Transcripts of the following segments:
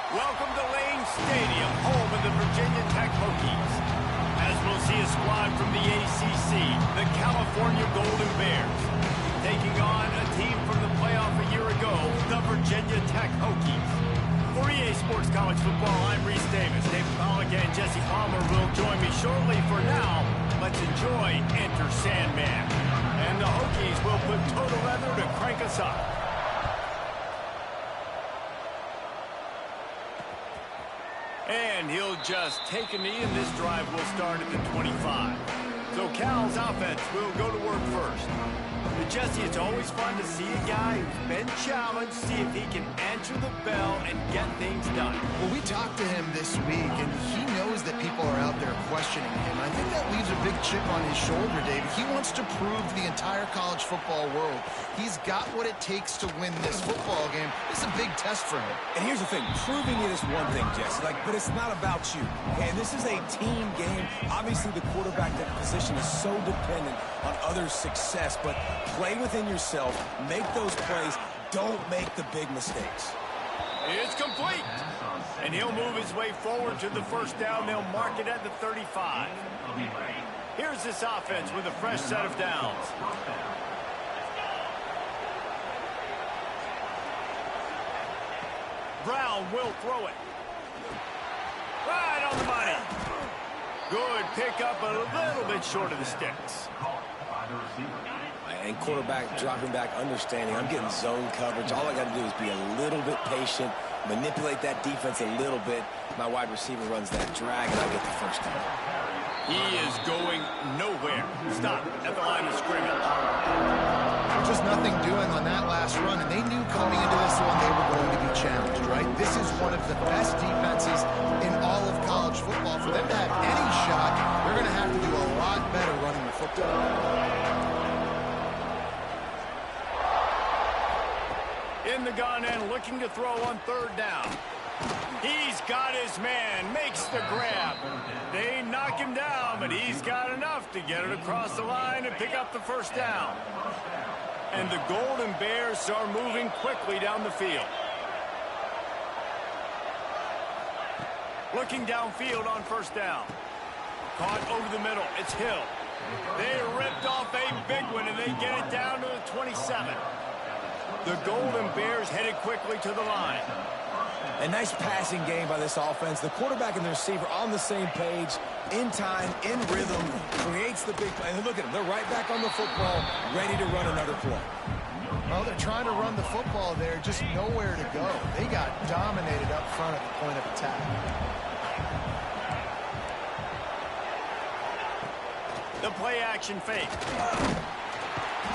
Welcome to Lane Stadium, home of the Virginia Tech Hokies. As we'll see a squad from the ACC, the California Golden Bears, taking on a team from the playoff a year ago, the Virginia Tech Hokies. For EA Sports College Football, I'm Reese Davis. David Pollock and Jesse Palmer will join me shortly. For now, let's enjoy Enter Sandman. And the Hokies will put total leather to crank us up. And he'll just take a knee, and this drive will start at the 25. So Cal's offense will go to work first. But Jesse, it's always fun to see a guy who's been challenged, see if he can answer the bell and get things done. Well, we talked to him this week, and he knows that people are out there questioning him. I think that leaves a big chip on his shoulder, David. He wants to prove to the entire college football world he's got what it takes to win this football game. It's a big test for him. And here's the thing, proving it is one thing, Jesse, but it's not about you. And this is a team game. Obviously, the quarterback position is so dependent on others' success, but play within yourself, make those plays, don't make the big mistakes. It's complete. And he'll move his way forward to the first down. They'll mark it at the 35. Here's this offense with a fresh set of downs. Brown will throw it. Right on the money. Good pickup, a little bit short of the sticks. And quarterback dropping back, understanding I'm getting zone coverage. All I got to do is be a little bit patient, manipulate that defense a little bit. My wide receiver runs that drag, and I get the first down. He is going nowhere. Stop at the line of scrimmage. Just nothing doing on that last run, and they knew coming into this one they were going to be challenged, right? This is one of the best defenses in all of college football. For them to have any shot, they're going to have to do a lot better running the football. In the gun and looking to throw on third down. He's got his man, makes the grab. They knock him down, but he's got enough to get it across the line and pick up the first down. And the Golden Bears are moving quickly down the field. Looking downfield on first down. Caught over the middle. It's Hill. They ripped off a big one, and they get it down to the 27. The Golden Bears headed quickly to the line. A nice passing game by this offense. The quarterback and the receiver on the same page, in time, in rhythm, creates the big play. And look at them. They're right back on the football, ready to run another play. Well, they're trying to run the football there, just nowhere to go. They got dominated up front at the point of attack. The play action fake.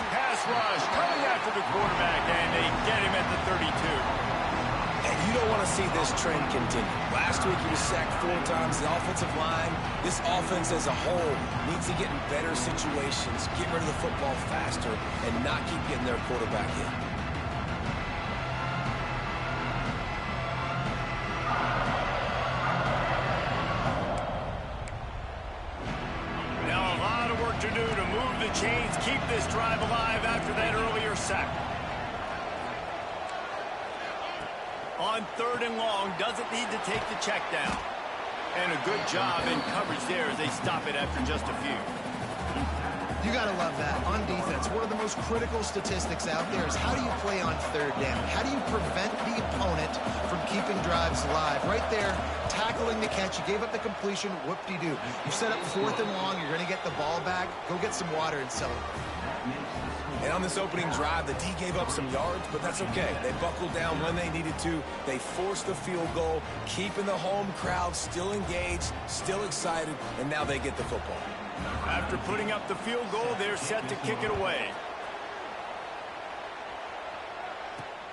Pass rush coming after the quarterback, and they get him at the 32. And you don't want to see this trend continue. Last week he was sacked 4 times. The offensive line, this offense as a whole, needs to get in better situations, get rid of the football faster, and not keep getting their quarterback hit. Now a lot of work to do to move the chains, keep this drive alive after that earlier sack. On third and long, doesn't need to take the check down. And a good job in coverage there as they stop it after just a few. You got to love that. On defense, one of the most critical statistics out there is how do you play on third down? How do you prevent the opponent from keeping drives alive? Right there, tackling the catch. You gave up the completion, whoop-de-doo. You set up fourth and long, you're going to get the ball back. Go get some water and celebrate. And on this opening drive, the D gave up some yards, but that's okay. They buckled down when they needed to. They forced the field goal, keeping the home crowd still engaged, still excited, and now they get the football. After putting up the field goal, they're set to kick it away.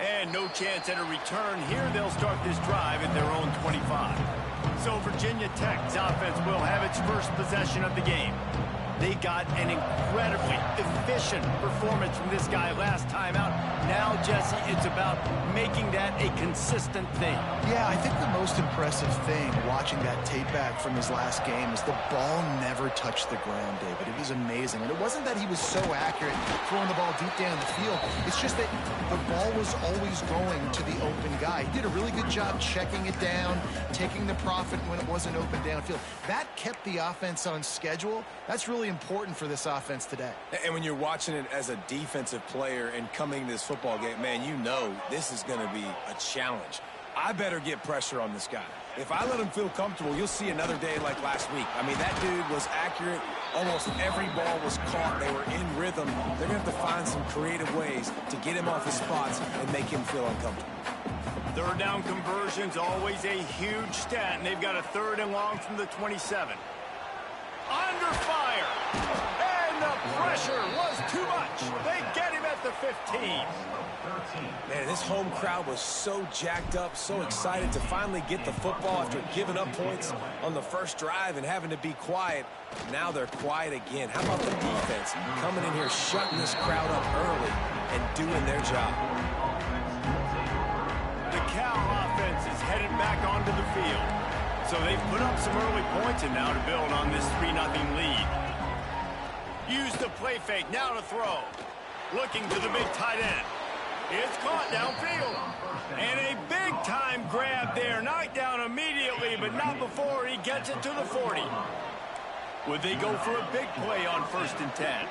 And no chance at a return here. They'll start this drive at their own 25. So Virginia Tech's offense will have its first possession of the game. They got an incredibly efficient performance from this guy last time out. Now, Jesse, it's about making that a consistent thing. Yeah, I think the most impressive thing watching that tape back from his last game is the ball never touched the ground, David. It was amazing. And it wasn't that he was so accurate throwing the ball deep down the field. It's just that the ball was always going to the open guy. He did a really good job checking it down, taking the profit when it wasn't open downfield. That kept the offense on schedule. That's really important for this offense today. And when you're watching it as a defensive player and coming to this football game, man, you know this is going to be a challenge. I better get pressure on this guy. If I let him feel comfortable, you'll see another day like last week. I mean, that dude was accurate. Almost every ball was caught. They were in rhythm. They're going to have to find some creative ways to get him off his spots and make him feel uncomfortable. Third down conversion's always a huge stat, and they've got a 3rd and long from the 27. Under fire, and the pressure was too much. They get him at the 15. Man, this home crowd was so jacked up, so excited to finally get the football after giving up points on the first drive and having to be quiet. Now they're quiet again. How about the defense coming in here, shutting this crowd up early and doing their job? The Cal offense is headed back onto the field. So they've put up some early points and now to build on this 3-0 lead. Use the play fake, now to throw. Looking to the big tight end. It's caught downfield. And a big-time grab there. Knocked down immediately, but not before he gets it to the 40. Would they go for a big play on 1st and 10?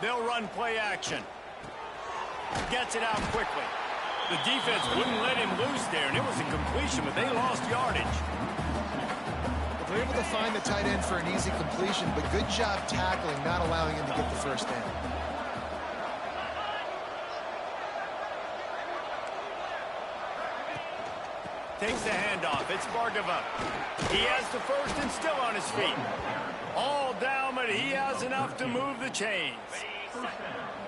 They'll run play action. Gets it out quickly. The defense wouldn't let him loose there, and it was a completion, but they lost yardage. They're able to find the tight end for an easy completion, but good job tackling, not allowing him to get the 1st down. Takes the handoff. It's Bargava. He has the 1st and still on his feet. All down, but he has enough to move the chains.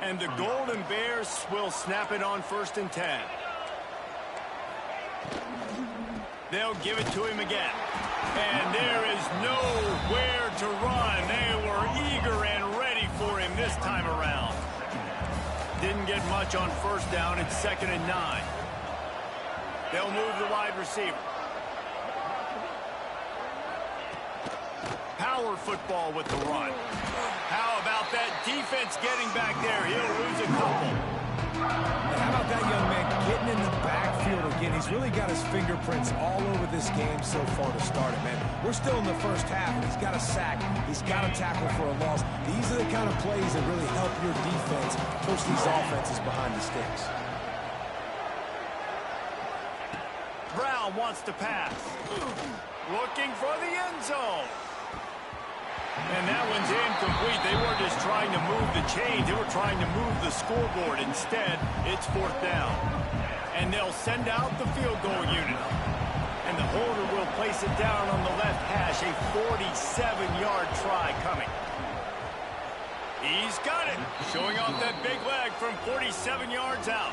And the Golden Bears will snap it on 1st and 10. They'll give it to him again. And there is nowhere to run. They were eager and ready for him this time around. Didn't get much on 1st down. It's 2nd and 9. They'll move the wide receiver. Power football with the run. How about that defense getting back there? He'll lose a couple. And how about that young man getting in the backfield again? He's really got his fingerprints all over this game so far to start it, man. We're still in the first half, and he's got a sack. He's got a tackle for a loss. These are the kind of plays that really help your defense push these offenses behind the sticks. Brown wants to pass. Looking for the end zone. And that one's incomplete. They weren't just trying to move the chains. They were trying to move the scoreboard. Instead, it's 4th down. And they'll send out the field goal unit. And the holder will place it down on the left hash. A 47-yard try coming. He's got it. Showing off that big leg from 47 yards out.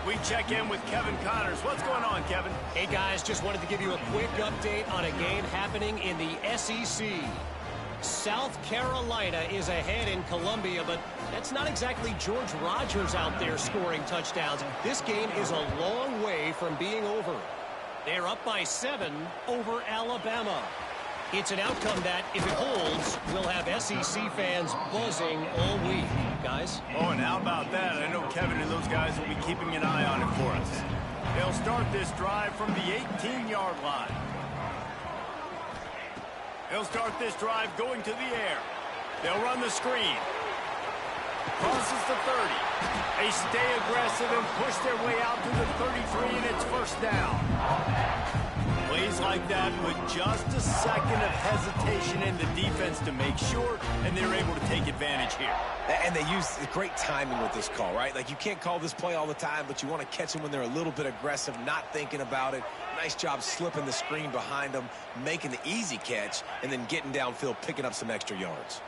We check in with Kevin Connors. What's going on, Kevin? Hey, guys, just wanted to give you a quick update on a game happening in the SEC. South Carolina is ahead in Columbia, but that's not exactly George Rogers out there scoring touchdowns. This game is a long way from being over. They're up by 7 over Alabama. It's an outcome that, if it holds, will have SEC fans buzzing all week. Guys? Oh, and how about that? I know Kevin and those guys will be keeping an eye on it for us. They'll start this drive from the 18-yard line. They'll start this drive going to the air. They'll run the screen. Crosses the 30. They stay aggressive and push their way out to the 33, and it's 1st down. Plays like that with just a second of hesitation in the defense to make sure, and they're able to take advantage here. And they use great timing with this call, right? Like, you can't call this play all the time, but you want to catch them when they're a little bit aggressive, not thinking about it. Nice job slipping the screen behind them, making the easy catch, and then getting downfield, picking up some extra yards.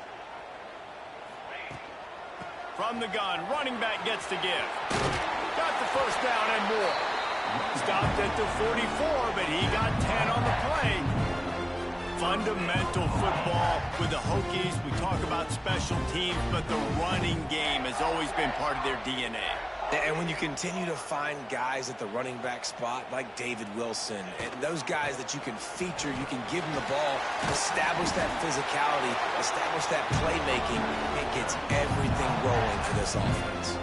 From the gun, running back gets to give. Got the 1st down and more. Stopped at the 44, but he got 10 on the play. Fundamental football with the Hokies. We talk about special teams, but the running game has always been part of their DNA. And when you continue to find guys at the running back spot like David Wilson, and those guys that you can feature, you can give them the ball, establish that physicality, establish that playmaking, it gets everything rolling for this offense.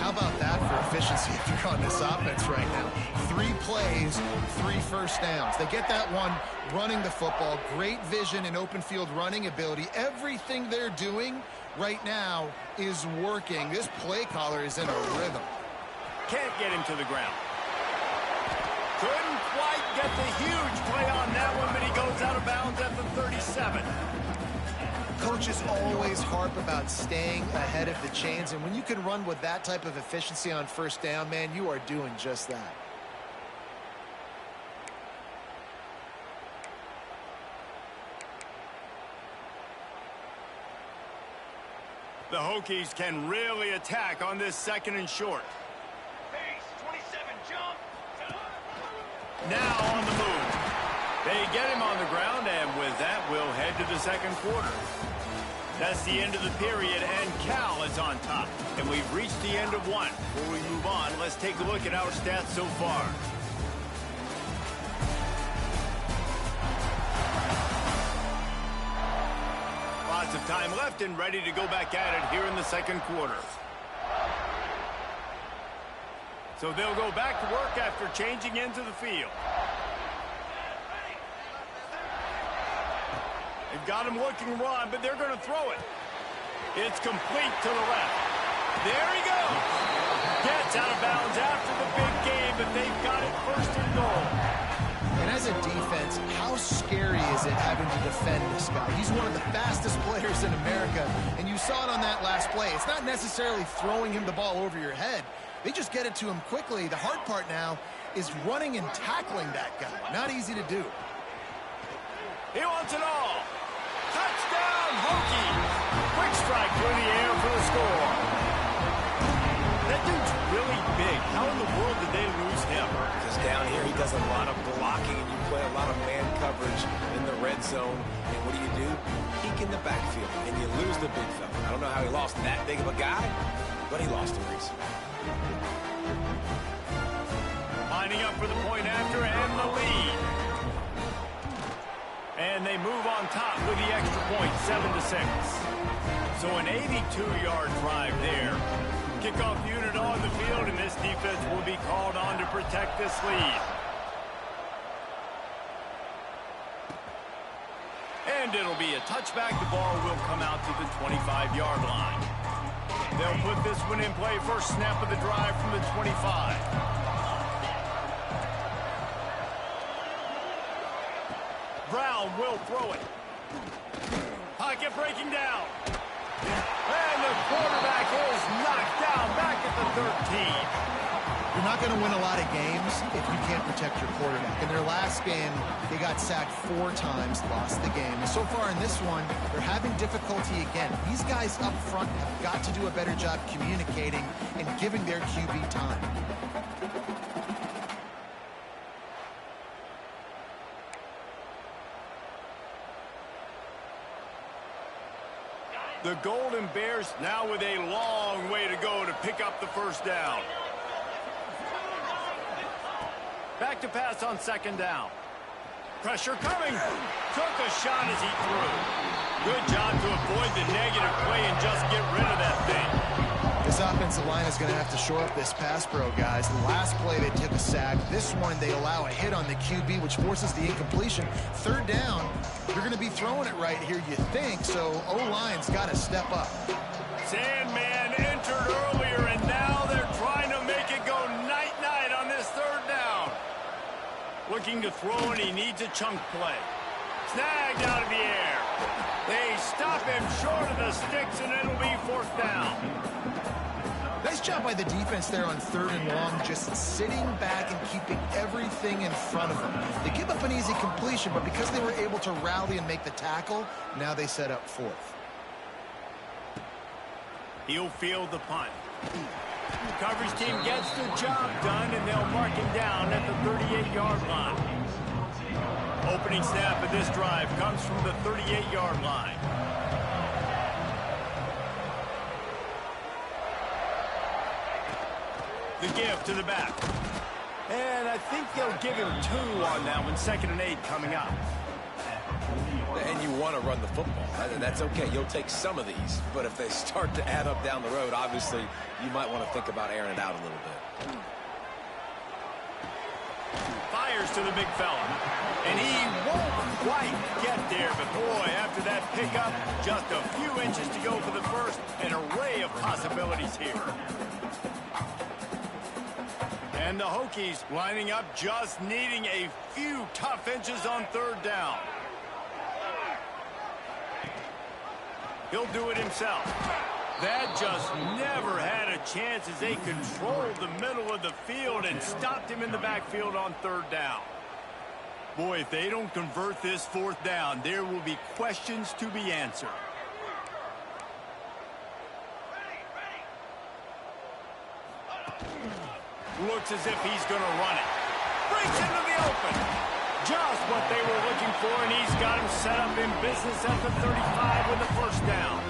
How about that for efficiency if you're on this offense right now? 3 plays, 3 first downs. They get that one running the football, great vision and open field running ability. Everything they're doing right now is working. This play caller is in a rhythm. Can't get him to the ground. Couldn't quite get the huge play on that one, but he goes out of bounds at the 37. Coaches always harp about staying ahead of the chains, and when you can run with that type of efficiency on first down, man, you are doing just that. The Hokies can really attack on this 2nd and short. Base, 27, jump. Now on the move. They get him on the ground, and with that, we'll head to the 2nd quarter. That's the end of the period, and Cal is on top. And we've reached the end of one. Before we move on, let's take a look at our stats so far. Lots of time left and ready to go back at it here in the 2nd quarter. So they'll go back to work after changing into the field. They've got him looking run, but they're going to throw it. It's complete to the left. There he goes. Gets out of bounds after the big game, but they've got it 1st and goal. And as a defense, how scary is it having to defend this guy? He's one of the fastest players in America, and you saw it on that last play. It's not necessarily throwing him the ball over your head. They just get it to him quickly. The hard part now is running and tackling that guy. Not easy to do. He wants it all. Touchdown, Hokies! Quick strike through the air for the score. That dude's really big. How in the world did they lose him? Because down here he does a lot of blocking, and you play a lot of man coverage in the red zone. And what do? Peek in the backfield, and you lose the big fella. I don't know how he lost that big of a guy, but he lost him recently. Lining up for the point after and the lead. And they move on top with the extra point, 7-6. So an 82-yard drive there. Kickoff unit on the field, and this defense will be called on to protect this lead. And it'll be a touchback. The ball will come out to the 25-yard line. They'll put this one in play. First snap of the drive from the 25. Brown will throw it. Pocket breaking down. And the quarterback is knocked down back at the 13. You're not going to win a lot of games if you can't protect your quarterback. In their last game, they got sacked 4 times, lost the game. And so far in this one, they're having difficulty again. These guys up front have got to do a better job communicating and giving their QB time. The Golden Bears now with a long way to go to pick up the first down. Back to pass on 2nd down. Pressure coming. Took a shot as he threw. Good job to avoid the negative play and just get rid of that thing. This offensive line is going to have to shore up this pass pro, guys. The last play they took a sack. This one they allow a hit on the QB, which forces the incompletion. 3rd down, you're going to be throwing it right here, you think, so O-line's got to step up. Sandman entered earlier, and now they're trying to make it go night-night on this 3rd down. Looking to throw, and he needs a chunk play. Snagged out of the air. They stop him short of the sticks, and it'll be 4th down. Nice job by the defense there on 3rd and long, just sitting back and keeping everything in front of them. They give up an easy completion, but because they were able to rally and make the tackle, now they set up 4th. He'll field the punt. The coverage team gets the job done, and they'll mark him down at the 38-yard line. Opening snap of this drive comes from the 38-yard line. The give to the back. And I think they'll give him 2 on that one. 2nd and 8 coming up. And you want to run the football. And that's okay. You'll take some of these. But if they start to add up down the road, obviously, you might want to think about airing it out a little bit. Fires to the big fella. And he won't quite get there. But, boy, after that pickup, just a few inches to go for the first. An array of possibilities here. And the Hokies lining up, just needing a few tough inches on 3rd down. He'll do it himself. That just never had a chance as they controlled the middle of the field and stopped him in the backfield on 3rd down. Boy, if they don't convert this 4th down, there will be questions to be answered. Looks as if he's going to run it. Breaks into the open. Just what they were looking for, and he's got him set up in business at the 35 with the 1st down.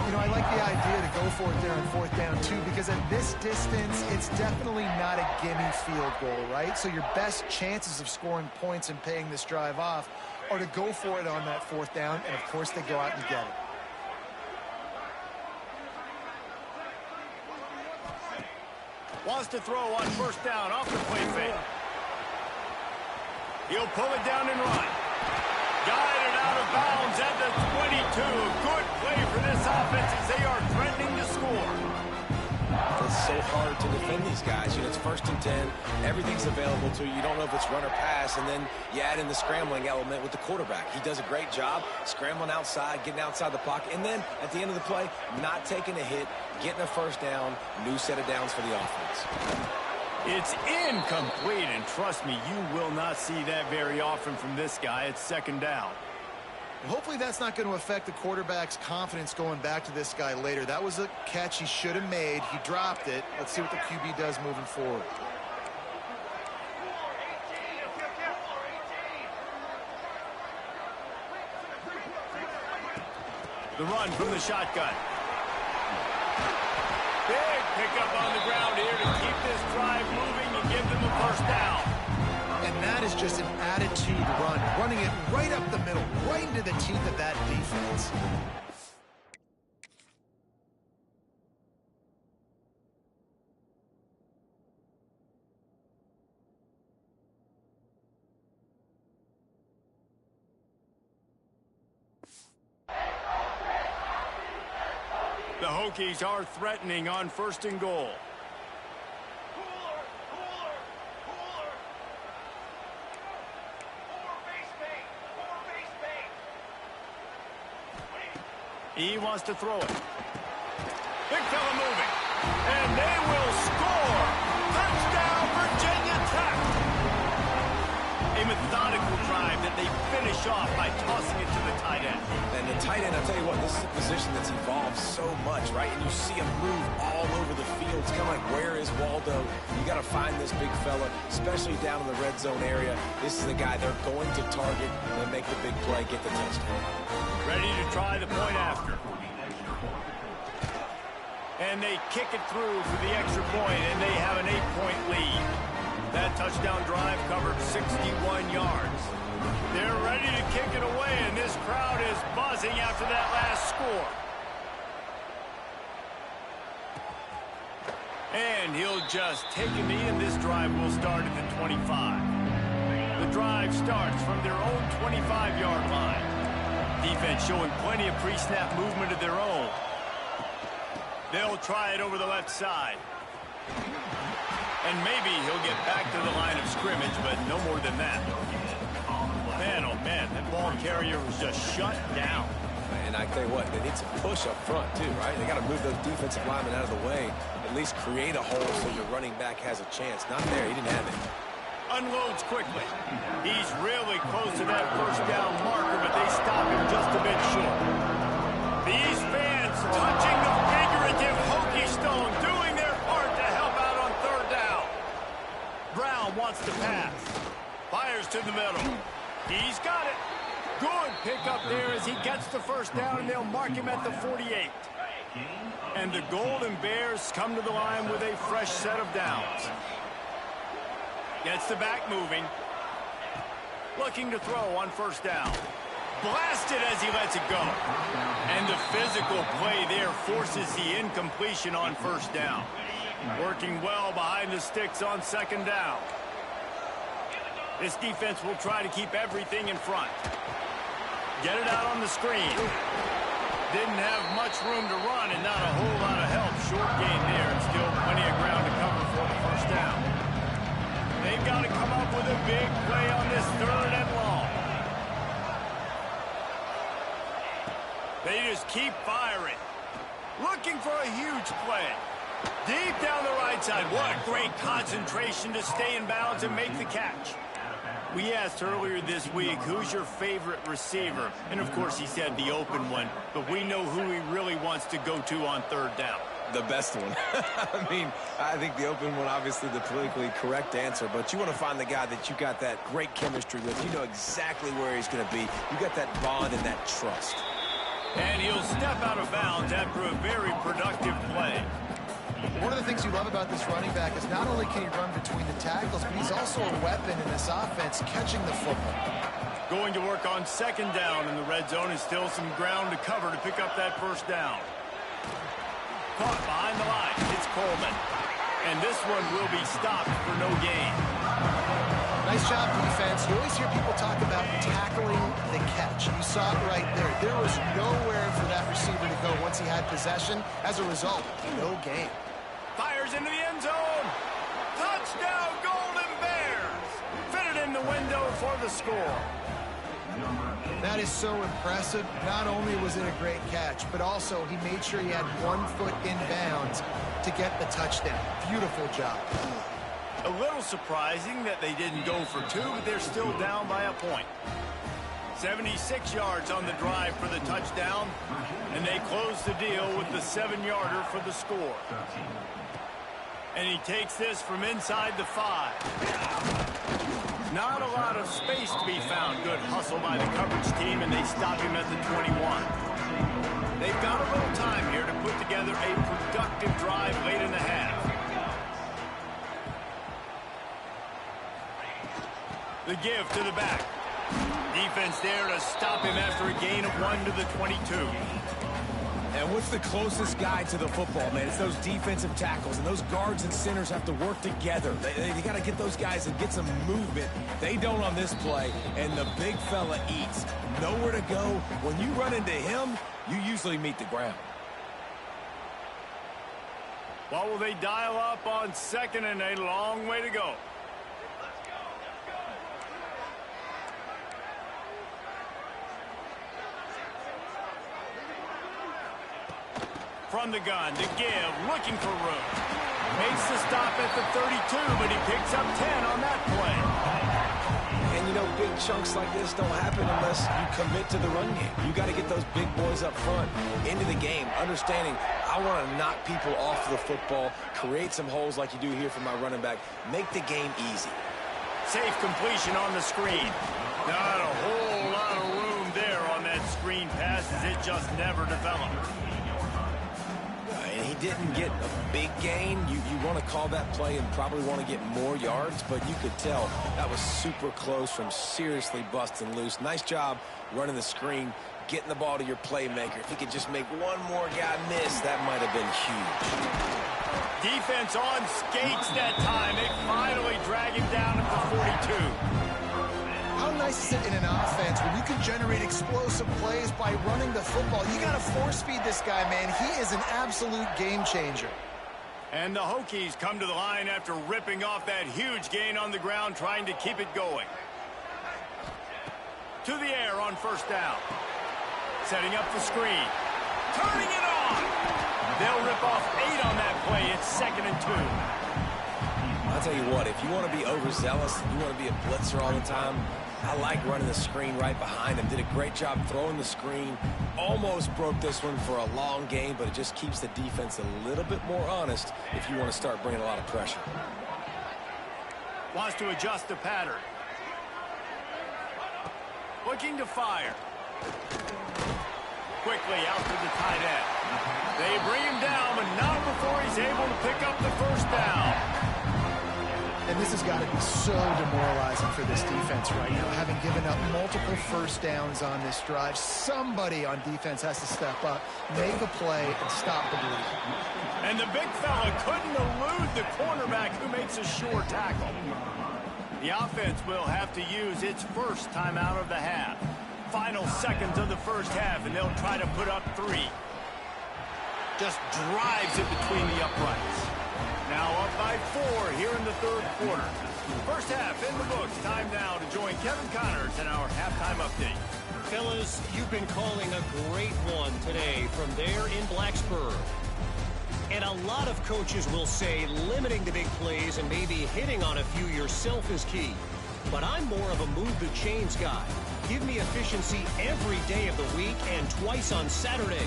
You know, I like the idea to go for it there on 4th down, too, because at this distance, it's definitely not a gimme field goal, right? So your best chances of scoring points and paying this drive off are to go for it on that 4th down, and, of course, they go out and get it. Wants to throw on 1st down off the play fake. He'll pull it down and run. Guided out of bounds at the 22. Good play for this offense as they are threatening to score. It's so hard to defend these guys. You know, it's 1st and 10. Everything's available to you. You don't know if it's run or pass, and then you add in the scrambling element with the quarterback. He does a great job scrambling outside, getting outside the pocket, and then at the end of the play, not taking a hit, getting a 1st down, new set of downs for the offense. It's incomplete, and trust me, you will not see that very often from this guy. It's 2nd down. Hopefully that's not going to affect the quarterback's confidence going back to this guy later. That was a catch he should have made. He dropped it. Let's see what the QB does moving forward. The run from the shotgun. Big pickup on the ground here to keep this drive moving and give them a 1st down. And that is just an attitude run, running it right up the middle, right into the teeth of that defense. The Hokies are threatening on 1st and goal. He wants to throw it. Big fella moving. And they will score. Touchdown, Virginia Tech. A methodical drive that they finish off by tossing it to the tight end. And the tight end, I'll tell you what, this is a position that's evolved so much, right? And you see him move all over the field. It's kind of like, where is Waldo? You got to find this big fella, especially down in the red zone area. This is the guy they're going to target and make the big play, get the touchdown. Ready to try the point after. And they kick it through for the extra point, and they have an 8-point lead. That touchdown drive covered 61 yards. They're ready to kick it away, and this crowd is buzzing after that last score. And he'll just take a knee, and this drive will start at the 25. The drive starts from their own 25-yard line. Defense showing plenty of pre-snap movement of their own. They'll try it over the left side. And maybe he'll get back to the line of scrimmage, but no more than that. Man, oh man, that ball carrier was just shut down. And I tell you what, they need some push up front too, right? They got to move those defensive linemen out of the way, at least create a hole so your running back has a chance. Not there, he didn't have it. Unloads quickly. He's really close to that 1st down marker, but they stop him just a bit short. These fans touching the figurative Hokie stone, doing their part to help out on 3rd down. Brown wants to pass. Fires to the middle. He's got it. Good pickup there as he gets the first down, and they'll mark him at the 48. And the Golden Bears come to the line with a fresh set of downs. Gets the back moving. Looking to throw on first down. Blasted as he lets it go. And the physical play there forces the incompletion on first down. Working well behind the sticks on second down. This defense will try to keep everything in front. Get it out on the screen. Didn't have much room to run and not a whole lot of help. Short gain there and still plenty of ground to cover for the first down. They've got to come up with a big play on this 3rd and long. They just keep firing. Looking for a huge play. Deep down the right side. What great concentration to stay in bounds and make the catch. We asked earlier this week, who's your favorite receiver? And, of course, he said the open one. But we know who he really wants to go to on 3rd down. The best one. I mean, I think the open one, obviously the politically correct answer, but you want to find the guy that you got that great chemistry with. You know exactly where he's going to be. You got that bond and that trust. And he'll step out of bounds after a very productive play. One of the things you love about this running back is not only can he run between the tackles, but he's also a weapon in this offense, catching the football. Going to work on second down in the red zone, and still some ground to cover to pick up that first down. Caught behind the line. It's Coleman. And this one will be stopped for no gain. Nice job, defense. You always hear people talk about tackling the catch. You saw it right there. There was nowhere for that receiver to go once he had possession. As a result, no gain. Fires into the end zone. Touchdown, Golden Bears. Fitted in the window for the score. That is so impressive. Not only was it a great catch, but also he made sure he had 1 foot in bounds to get the touchdown. Beautiful job. A little surprising that they didn't go for 2, but they're still down by a point. 76 yards on the drive for the touchdown, and they close the deal with the 7-yarder for the score. And he takes this from inside the 5. Not a lot of space to be found. Good hustle by the coverage team, and they stop him at the 21. They've got a little time here to put together a productive drive late in the half. The give to the back. Defense there to stop him after a gain of 1 to the 22. And what's the closest guy to the football, man? It's those defensive tackles, and those guards and centers have to work together. They got to get those guys and get some movement. They don't on this play, and the big fella eats. Nowhere to go. When you run into him, you usually meet the ground. What will they dial up on 2nd and a long way to go? From the gun to give, looking for room. Makes the stop at the 32, but he picks up 10 on that play. And, you know, big chunks like this don't happen unless you commit to the run game. You got to get those big boys up front into the game, understanding I want to knock people off the football, create some holes like you do here for my running back, make the game easy. Safe completion on the screen. Not a whole lot of room there on that screen pass as it just never developed. And he didn't get a big gain. You want to call that play and probably want to get more yards, but you could tell that was super close from seriously busting loose. Nice job running the screen, getting the ball to your playmaker. If he could just make one more guy miss, that might have been huge. Defense on skates that time. They finally drag him down at the 42. How nice is it in an offense when you can generate explosive plays by running the football? You got to force feed this guy, man. He is an absolute game changer. And the Hokies come to the line after ripping off that huge gain on the ground, trying to keep it going. To the air on first down. Setting up the screen. Turning it on. They'll rip off 8 on that play. It's 2nd and 2. I'll tell you what, if you want to be overzealous, you want to be a blitzer all the time, I like running the screen right behind him. Did a great job throwing the screen. Almost broke this one for a long game, but it just keeps the defense a little bit more honest if you want to start bringing a lot of pressure. Wants to adjust the pattern. Looking to fire. Quickly out to the tight end. They bring him down, but not before he's able to pick up the first down. And this has got to be so demoralizing for this defense right now, having given up multiple first downs on this drive. Somebody on defense has to step up, make a play, and stop the bleed. And the big fella couldn't elude the cornerback who makes a sure tackle. The offense will have to use its first timeout of the half. Final seconds of the first half, and they'll try to put up 3. Just drives it between the uprights. Now up by 4 here in the third quarter. First half in the books. Time now to join Kevin Connors in our halftime update. Fellas, you've been calling a great one today from there in Blacksburg. And a lot of coaches will say limiting the big plays and maybe hitting on a few yourself is key. But I'm more of a move the chains guy. Give me efficiency every day of the week and twice on Saturday.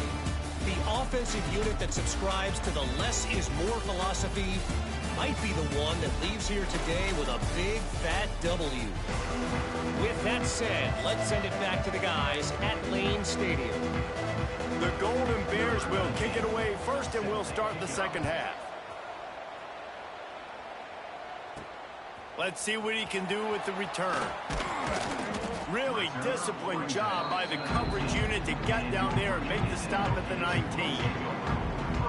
The offensive unit that subscribes to the less is more philosophy might be the one that leaves here today with a big fat W. With that said, let's send it back to the guys at Lane Stadium. The Golden Bears will kick it away first, and we'll start the second half. Let's see what he can do with the return. Really disciplined job by the coverage unit to get down there and make the stop at the 19.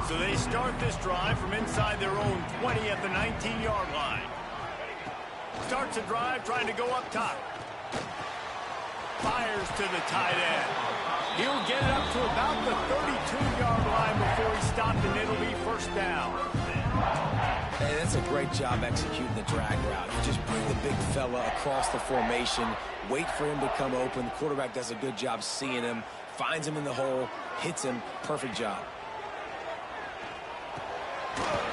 So they start this drive from inside their own 20 at the 19-yard line. Starts a drive trying to go up top. Fires to the tight end. He'll get it up to about the 32-yard line before he stopped, and it'll be first down. Hey, that's a great job executing the drag route. You just bring the big fella across the formation, wait for him to come open. The quarterback does a good job seeing him, finds him in the hole, hits him. Perfect job.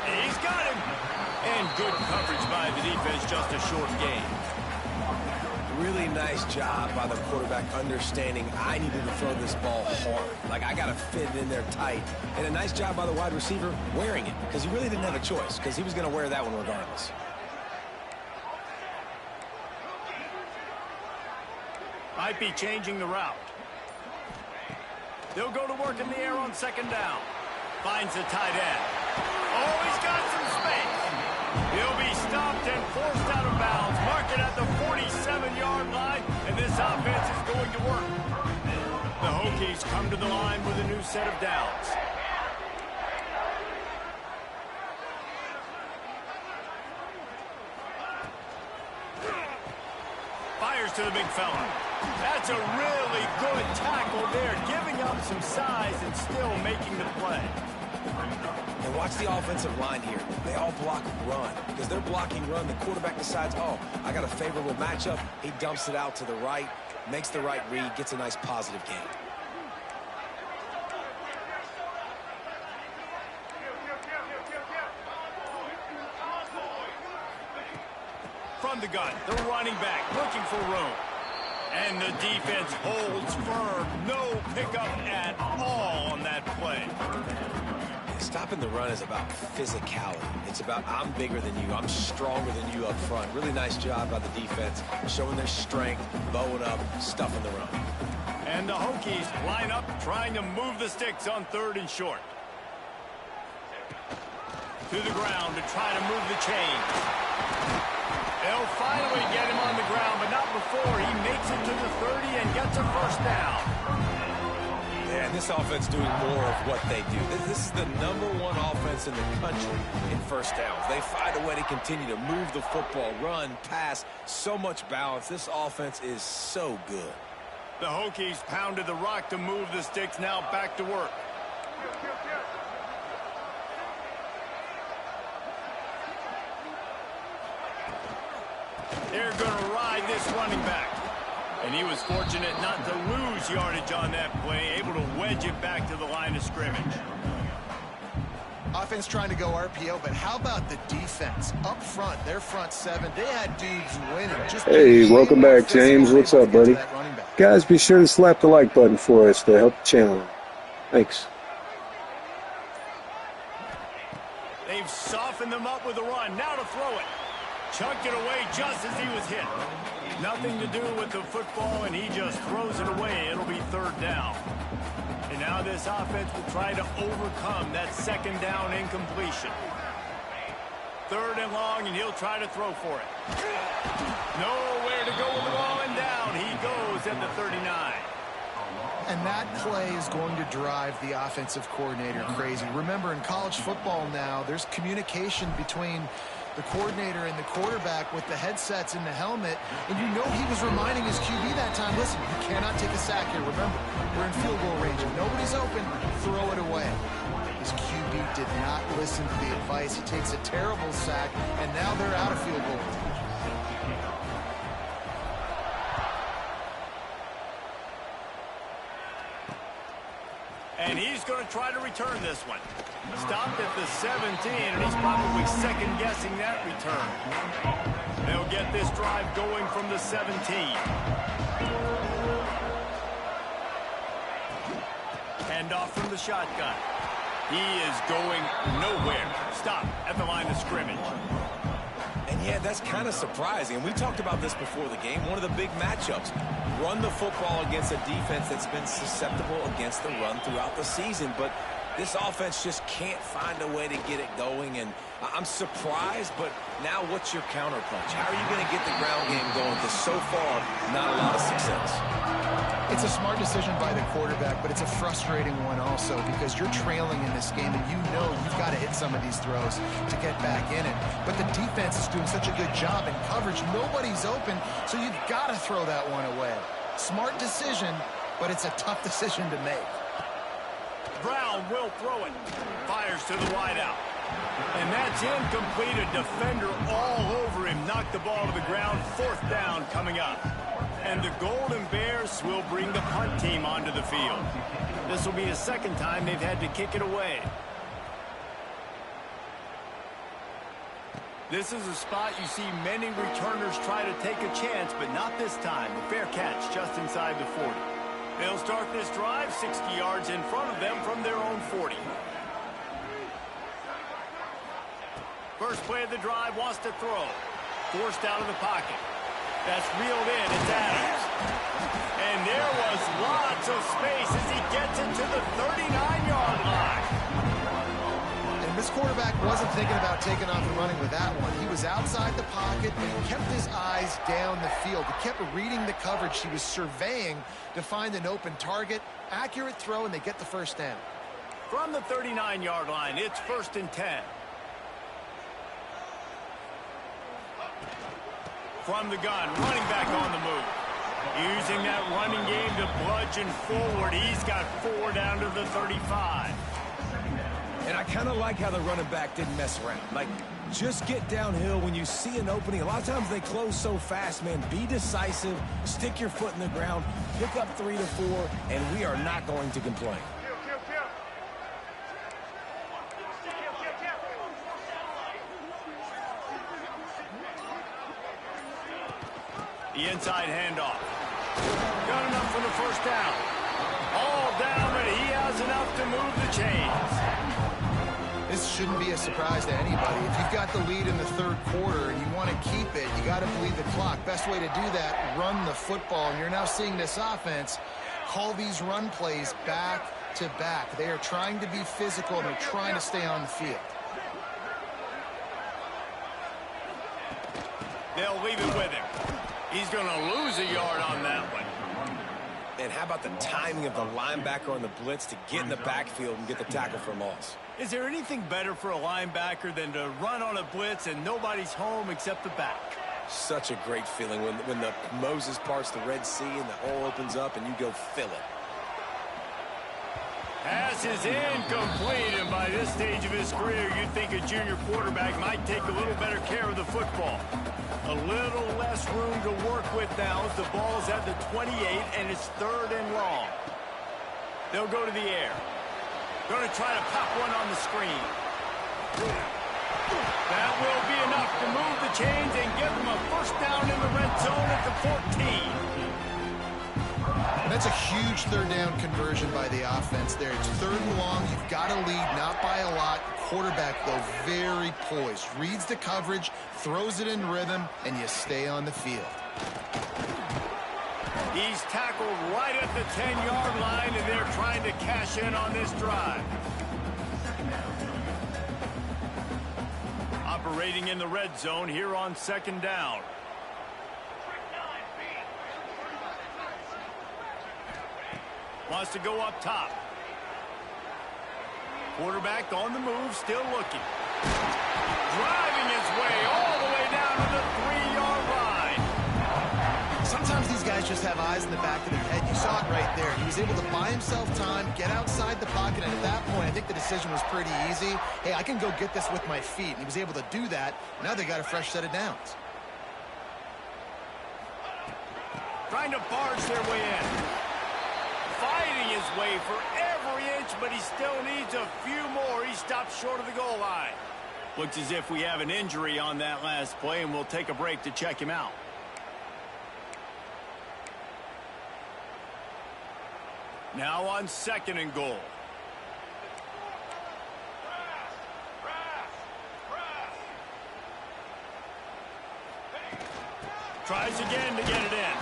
He's got him. And good coverage by the defense, just a short gain. Really nice job by the quarterback understanding I needed to throw this ball hard. Like, I got to fit it in there tight. And a nice job by the wide receiver wearing it, because he really didn't have a choice, because he was going to wear that one regardless. Might be changing the route. They'll go to work in the air on second down. Finds the tight end. Oh, he's got some space. He'll be stopped and forced out of bounds. Mark it at the 47-yard line, and this offense is going to work. The Hokies come to the line with a new set of downs. Fires to the big fella. That's a really good tackle there, giving up some size and still making the play. And watch the offensive line here. They all block run. Because they're blocking run, the quarterback decides, oh, I got a favorable matchup. He dumps it out to the right, makes the right read, gets a nice positive gain. From the gun, the running back looking for room. And the defense holds firm. No pickup at all on that play. Stopping the run is about physicality. It's about I'm bigger than you. I'm stronger than you up front. Really nice job by the defense, showing their strength, bowing up, stuffing the run. And the Hokies line up, trying to move the sticks on third and short. To the ground to try to move the chains. They'll finally get him on the ground, but not before he makes it to the 30 and gets a first down. Yeah, and this offense doing more of what they do. This is the #1 offense in the country in first downs. They find a way to continue to move the football, run, pass, so much balance. This offense is so good. The Hokies pounded the rock to move the sticks, now back to work. They're going to ride this running back. And he was fortunate not to lose yardage on that play, able to wedge it back to the line of scrimmage. Offense trying to go RPO, but how about the defense? Up front, their front seven, they had dudes winning. Hey, welcome back, James. What's up, buddy? Guys, be sure to slap the like button for us to help the channel. Thanks. They've softened them up with a run. Now to throw it. Chucked it away just as he was hit. Nothing to do with the football, and he just throws it away. It'll be third down. And now this offense will try to overcome that second down incompletion. Third and long, and he'll try to throw for it. Nowhere to go with the ball, and down he goes at the 39. And that play is going to drive the offensive coordinator crazy. Remember, in college football now, there's communication between the coordinator and the quarterback with the headsets and the helmet, and you know he was reminding his QB that time, listen, you cannot take a sack here. Remember, we're in field goal range. If nobody's open, throw it away. His QB did not listen to the advice. He takes a terrible sack, and now they're out of field goal range. And he's going to try to return this one. Stopped at the 17, and he's probably second-guessing that return. They'll get this drive going from the 17. Handoff from the shotgun. He is going nowhere. Stop at the line of scrimmage. And yeah, that's kind of surprising. We talked about this before the game. One of the big matchups. Run the football against a defense that's been susceptible against the run throughout the season. But this offense just can't find a way to get it going. And I'm surprised, but now what's your counterpunch? How are you going to get the ground game going? Because so far, not a lot of success. It's a smart decision by the quarterback, but it's a frustrating one also because you're trailing in this game, and you know you've got to hit some of these throws to get back in it. But the defense is doing such a good job in coverage. Nobody's open, so you've got to throw that one away. Smart decision, but it's a tough decision to make. Brown will throw it. Fires to the wideout. And that's incomplete. A defender all over him. Knocked the ball to the ground. Fourth down coming up. And the Golden Bears will bring the punt team onto the field. This will be the second time they've had to kick it away. This is a spot you see many returners try to take a chance, but not this time. A fair catch just inside the 40. They'll start this drive 60 yards in front of them from their own 40. First play of the drive, wants to throw. Forced out of the pocket. That's reeled in. It's Adams. And there was lots of space as he gets it to the 39-yard line. And this quarterback wasn't thinking about taking off and running with that one. He was outside the pocket, but he kept his eyes down the field. He kept reading the coverage. He was surveying to find an open target. Accurate throw, and they get the first down. From the 39-yard line, it's 1st and 10. From the gun, running back on the move. Using that running game to bludgeon forward. He's got 4 down to the 35. And I kind of like how the running back didn't mess around. Like, just get downhill when you see an opening. A lot of times they close so fast, man. Be decisive, stick your foot in the ground, pick up 3 to 4, and we are not going to complain. The inside handoff. Got enough for the first down. All down, but he has enough to move the chains. This shouldn't be a surprise to anybody. If you've got the lead in the third quarter and you want to keep it, you got to bleed the clock. Best way to do that, run the football. And you're now seeing this offense call these run plays back to back. They are trying to be physical, and they're trying to stay on the field. They'll leave it with him. He's going to lose a yard on that one. And how about the timing of the linebacker on the blitz to get in the backfield and get the tackle for a loss? Is there anything better for a linebacker than to run on a blitz and nobody's home except the back? Such a great feeling when the Moses parts the Red Sea and the hole opens up and you go fill it. Pass is incomplete, and by this stage of his career, you'd think a junior quarterback might take a little better care of the football. A little less room to work with now as the ball's at the 28, and it's 3rd and long. They'll go to the air. Going to try to pop one on the screen. That will be enough to move the chains and give them a first down in the red zone at the 14. And that's a huge third down conversion by the offense there. It's 3rd and long. You've got to lead, not by a lot. Quarterback, though, very poised. Reads the coverage, throws it in rhythm, and you stay on the field. He's tackled right at the 10-yard line, and they're trying to cash in on this drive. Operating in the red zone here on 2nd down. Wants to go up top. Quarterback on the move, still looking. Driving his way all the way down to the 3-yard line. Sometimes these guys just have eyes in the back of their head. You saw it right there. He was able to buy himself time, get outside the pocket, and at that point, I think the decision was pretty easy. Hey, I can go get this with my feet. And he was able to do that. Now they got a fresh set of downs. Trying to barge their way in. Fighting his way for every inch, but he still needs a few more. He stopped short of the goal line. Looks as if we have an injury on that last play, and we'll take a break to check him out. Now on 2nd and goal. Tries again to get it in.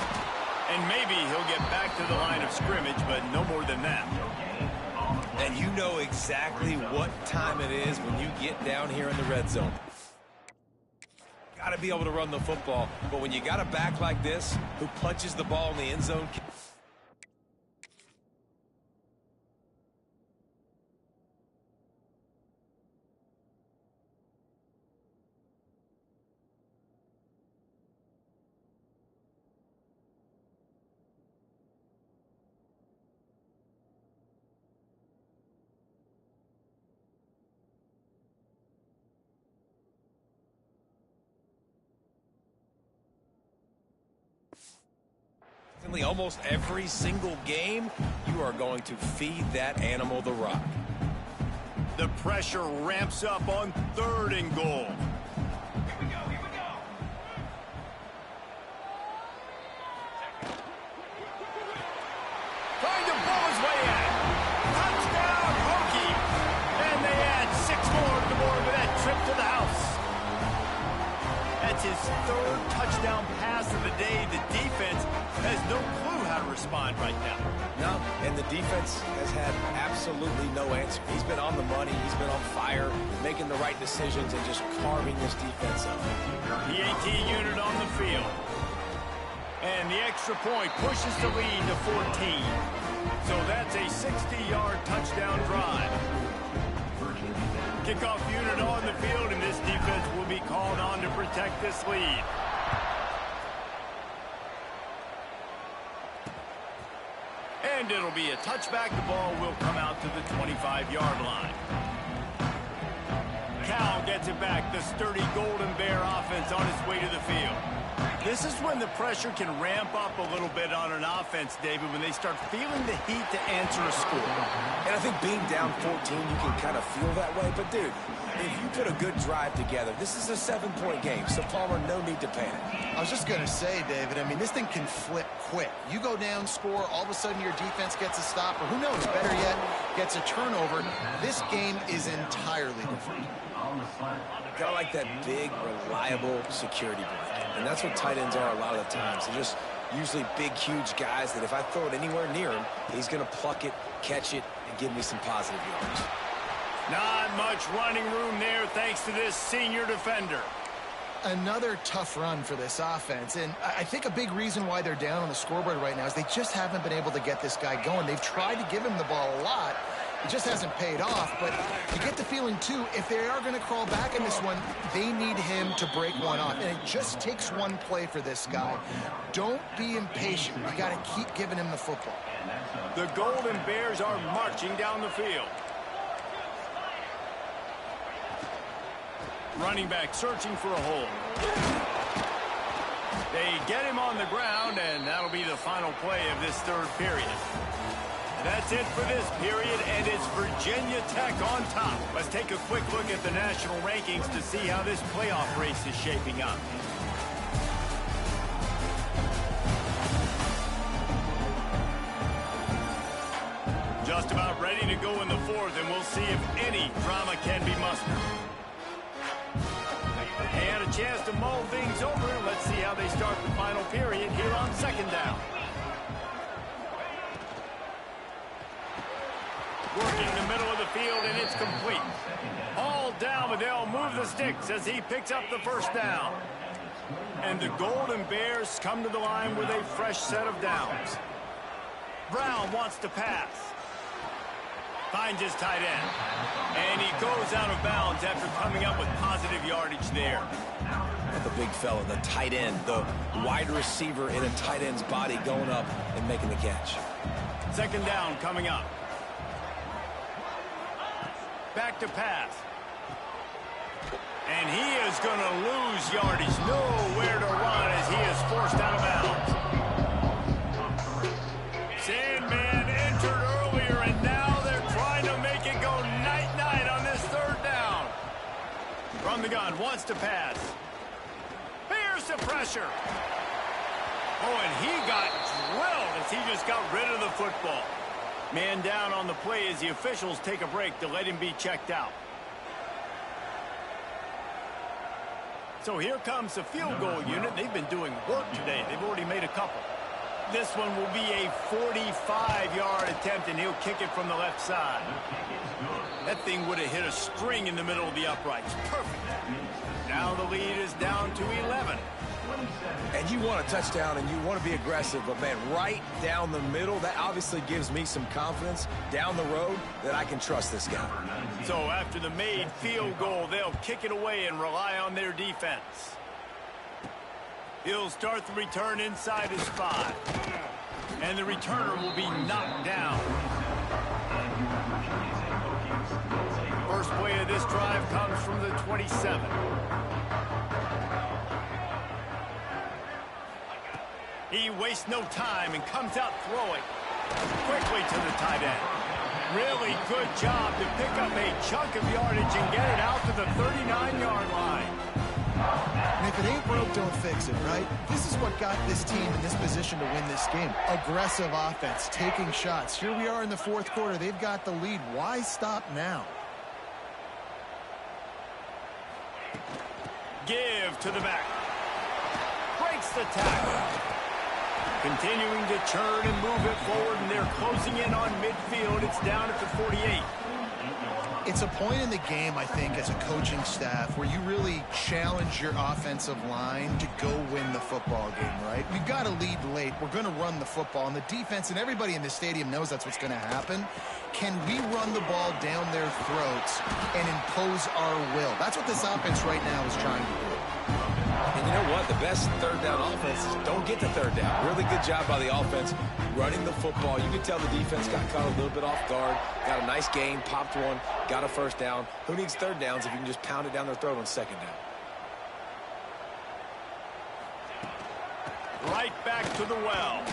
And maybe he'll get back to the line of scrimmage, but no more than that. And you know exactly what time it is when you get down here in the red zone. Got to be able to run the football, but when you got a back like this who punches the ball in the end zone. Almost every single game, you are going to feed that animal the rock. The pressure ramps up on 3rd and goal. Here we go, here we go. Trying to blow his way in. Touchdown, Hokie. And they add 6 more to the board with that trip to the house. That's his 3rd touchdown pass of the day. The defense has no clue how to respond right now. No, and the defense has had absolutely no answer. He's been on the money. He's been on fire, making the right decisions and just carving this defense up. The AT unit on the field. And the extra point pushes the lead to 14. So that's a 60-yard touchdown drive. Kickoff unit on the field, and this defense will be called on to protect this lead. And it'll be a touchback. The ball will come out to the 25-yard line. Cal gets it back. The sturdy Golden Bear offense on its way to the field. This is when the pressure can ramp up a little bit on an offense, David, when they start feeling the heat to answer a score. And I think being down 14, you can kind of feel that way. But, dude, if you put a good drive together, this is a 7-point game. So, Palmer, no need to panic. I was just going to say, David, I mean, this thing can flip quick. You go down, score, all of a sudden your defense gets a stop, or who knows, better yet, gets a turnover. This game is entirely different. Kind of like that big, reliable security blanket. And that's what tight ends are a lot of the times. They're just usually big, huge guys that if I throw it anywhere near him, he's going to pluck it, catch it, and give me some positive yards. Not much running room there thanks to this senior defender. Another tough run for this offense, and I think a big reason why they're down on the scoreboard right now is they just haven't been able to get this guy going. They've tried to give him the ball a lot. It just hasn't paid off, but you get the feeling, too, if they are going to crawl back in this one, they need him to break one off, and it just takes one play for this guy. Don't be impatient. You got to keep giving him the football. The Golden Bears are marching down the field. Running back searching for a hole. They get him on the ground, and that'll be the final play of this 3rd period. That's it for this period, and it's Virginia Tech on top. Let's take a quick look at the national rankings to see how this playoff race is shaping up. Just about ready to go in the 4th, and we'll see if any drama can be mustered. They had a chance to mull things over. Let's see how they start the final period here on second down. Working the middle of the field, and it's complete. All down, but they'll move the sticks as he picks up the first down. And the Golden Bears come to the line with a fresh set of downs. Brown wants to pass. Finds his tight end. And he goes out of bounds after coming up with positive yardage there. The big fella, the tight end, the wide receiver in a tight end's body going up and making the catch. Second down coming up. Back to pass. And he is going to lose yardage. Nowhere to run as he is forced out of bounds. Sandman entered earlier, and now they're trying to make it go night-night on this third down. From the gun, wants to pass. Bears the pressure. Oh, and he got drilled as he just got rid of the football. Man down on the play as the officials take a break to let him be checked out. So here comes the field goal unit. They've been doing work today. They've already made a couple. This one will be a 45-yard attempt, and he'll kick it from the left side. That thing would have hit a string in the middle of the uprights. Perfect. Now the lead is down to 11. And you want a touchdown and you want to be aggressive, but man, right down the middle, that obviously gives me some confidence down the road that I can trust this guy. So after the made field goal, they'll kick it away and rely on their defense. He'll start the return inside his 5. And the returner will be knocked down. First play of this drive comes from the 27. He wastes no time and comes out throwing quickly to the tight end. Really good job to pick up a chunk of yardage and get it out to the 39-yard line. And if it ain't broke, don't fix it, right? This is what got this team in this position to win this game. Aggressive offense, taking shots. Here we are in the fourth quarter. They've got the lead. Why stop now? Give to the back. Breaks the tackle. Continuing to churn and move it forward, and they're closing in on midfield. It's down at the 48. It's a point in the game, I think, as a coaching staff where you really challenge your offensive line to go win the football game, right? We've got to lead late. We're going to run the football, and the defense and everybody in the stadium knows that's what's going to happen. Can we run the ball down their throats and impose our will? That's what this offense right now is trying to do. And you know what? The best third down offense is don't get to third down. Really good job by the offense running the football. You can tell the defense got caught a little bit off guard. Got a nice gain, popped one, got a first down. Who needs third downs if you can just pound it down their throat on second down? Right back to the well.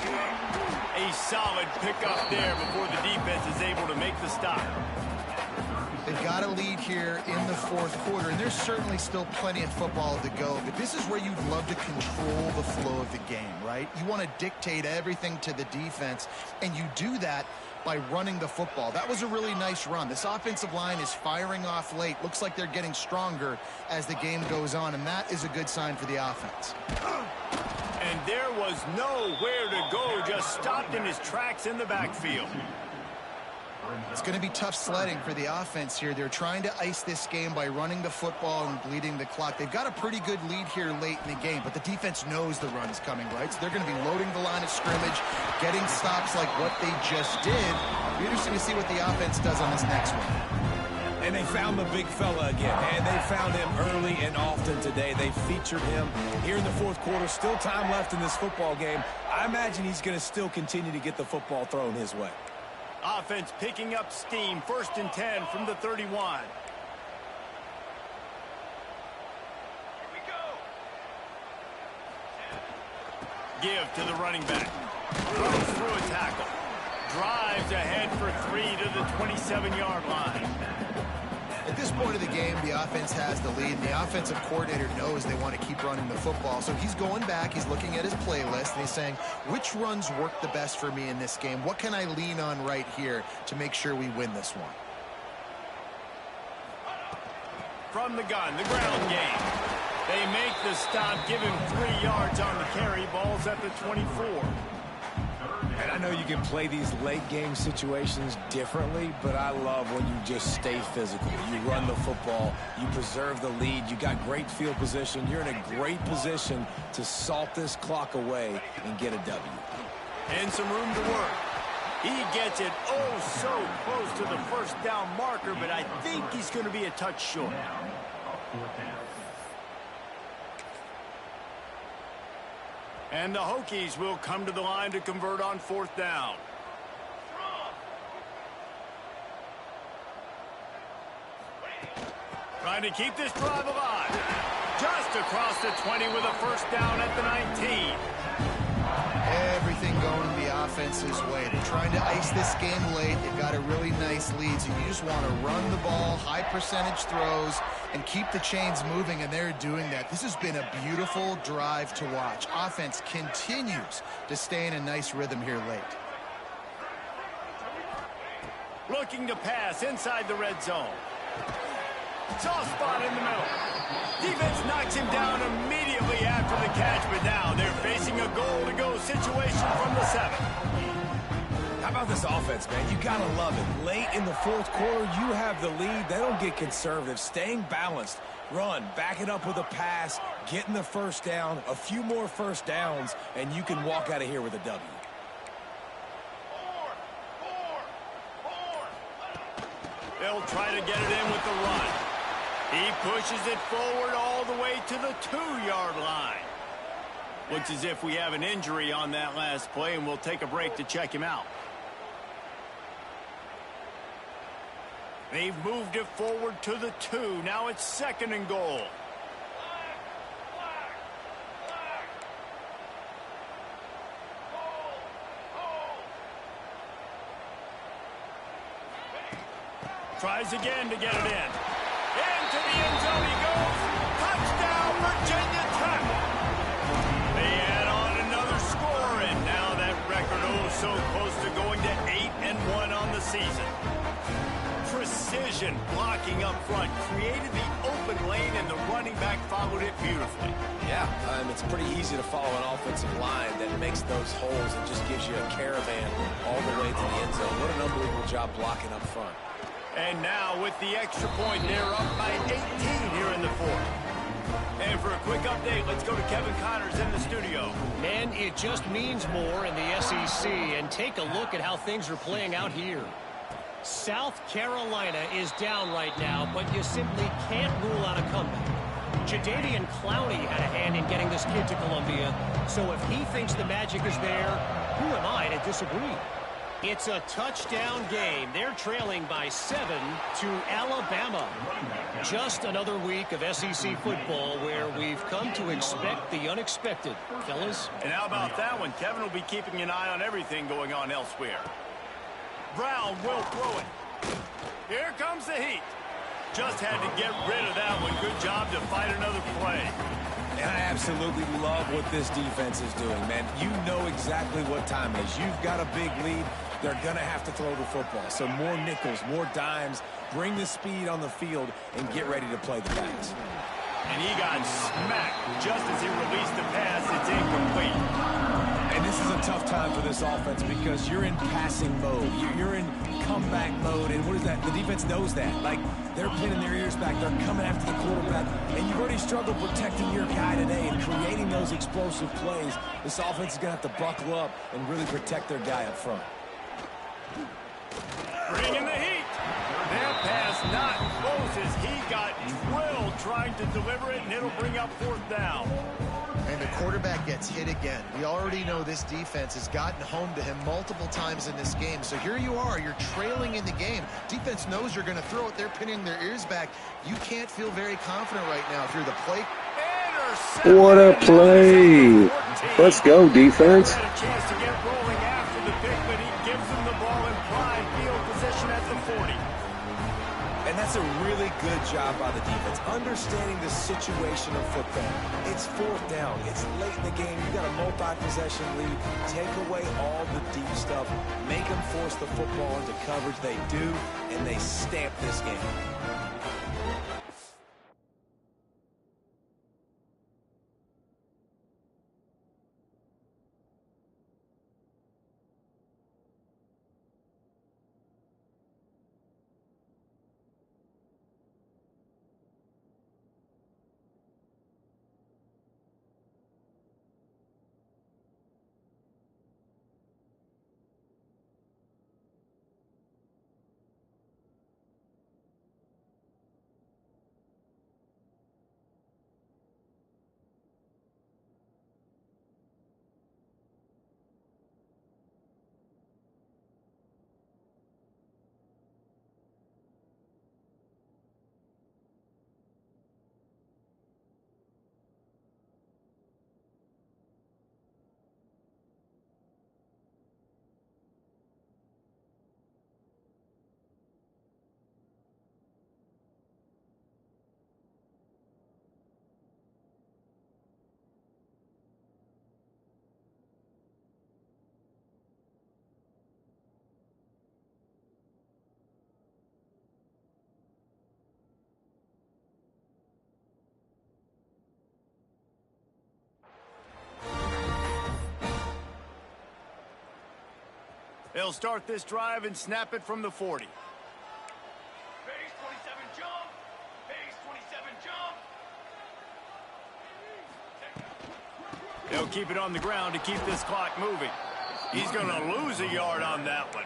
A solid pickup there before the defense is able to make the stop. They've got a lead here in the fourth quarter, and there's certainly still plenty of football to go, but this is where you'd love to control the flow of the game, right? You want to dictate everything to the defense, and you do that by running the football. That was a really nice run. This offensive line is firing off late. Looks like they're getting stronger as the game goes on, and that is a good sign for the offense. And there was nowhere to go, just stopped in his tracks in the backfield. It's going to be tough sledding for the offense here. They're trying to ice this game by running the football and bleeding the clock. They've got a pretty good lead here late in the game, but the defense knows the run's coming, right? So they're going to be loading the line of scrimmage, getting stops like what they just did. It'll be interesting to see what the offense does on this next one. And they found the big fella again, and they found him early and often today. They featured him here in the fourth quarter. Still time left in this football game. I imagine he's going to still continue to get the football thrown his way. Offense picking up steam. 1st and 10 from the 31. Here we go. Give to the running back. Runs through a tackle. Drives ahead for 3 to the 27-yard line. At this point of the game, the offense has the lead, and the offensive coordinator knows they want to keep running the football. So he's going back, he's looking at his playlist, and he's saying, which runs work the best for me in this game? What can I lean on right here to make sure we win this one? From the gun, the ground game. They make the stop, give him 3 yards on the carry. Ball's at the 24. And I know you can play these late game situations differently, but I love when you just stay physical. You run the football, you preserve the lead, you got great field position. You're in a great position to salt this clock away and get a W. And some room to work. He gets it oh so close to the first down marker, but I think he's going to be a touch short. And the Hokies will come to the line to convert on 4th down. Trying to keep this drive alive. Just across the 20 with a first down at the 19. Everything going the offense's way. They're trying to ice this game late. They've got a really nice lead, so you just want to run the ball, high percentage throws, and keep the chains moving, and they're doing that. This has been a beautiful drive to watch. Offense continues to stay in a nice rhythm here late. Looking to pass inside the red zone. Soft spot in the middle. Defense knocks him down immediately after the catch, but now they're facing a goal-to-go situation from the 7. How about this offense, man? You gotta love it. Late in the 4th quarter, you have the lead. They don't get conservative. Staying balanced. Run, back it up with a pass, getting the first down, a few more first downs, and you can walk out of here with a W. They'll try to get it in with the run. He pushes it forward all the way to the 2-yard line. Looks as if we have an injury on that last play, and we'll take a break to check him out. They've moved it forward to the 2. Now it's 2nd and goal. Tries again to get it in. Into the end zone he goes. Touchdown, Virginia Tech. They add on another score, and now that record so close to going to 8-1 on the season. Precision blocking up front created the open lane, and the running back followed it beautifully. Yeah, it's pretty easy to follow an offensive line that makes those holes and just gives you a caravan all the way to the end zone. What an unbelievable job blocking up front. And now with the extra point, they're up by 18 here in the 4th. And for a quick update, let's go to Kevin Connors in the studio. Man, it just means more in the SEC, and take a look at how things are playing out here. South Carolina is down right now, but you simply can't rule out a comeback. Jadeveon Clowney had a hand in getting this kid to Columbia, so if he thinks the magic is there, who am I to disagree? It's a touchdown game. They're trailing by 7 to Alabama. Just another week of SEC football where we've come to expect the unexpected, fellas. And how about that one? Kevin will be keeping an eye on everything going on elsewhere. Brown will throw it. Here comes the heat. Just had to get rid of that one. Good job to fight another play. And I absolutely love what this defense is doing, man. You know exactly what time it is. You've got a big lead. They're going to have to throw the football. So more nickels, more dimes. Bring the speed on the field and get ready to play the pass. And he got smacked just as he released the pass. It's incomplete. And this is a tough time for this offense because you're in passing mode. You're in comeback mode. And what is that? The defense knows that. Like, they're pinning their ears back. They're coming after the quarterback. And you've already struggled protecting your guy today and creating those explosive plays. This offense is going to have to buckle up and really protect their guy up front. Bringing the heat. That pass not close as he got drilled trying to deliver it, and it'll bring up 4th down. And the quarterback gets hit again. We already know this defense has gotten home to him multiple times in this game. So here you are. You're trailing in the game. Defense knows you're going to throw it. They're pinning their ears back. You can't feel very confident right now if you're the play. What a play. Let's go, defense. Had a chance to get rolling after the pick, but he gives them the ball in prime field position at the 40. And that's a really good job by the defense, understanding the situation of football. It's 4th down. It's late in the game. You got a multi-possession lead. Take away all the deep stuff. Make them force the football into coverage. They do, and they stamp this game. They'll start this drive and snap it from the 40. Base 27 jump. Base 27 jump. They'll keep it on the ground to keep this clock moving. He's going to lose a yard on that one.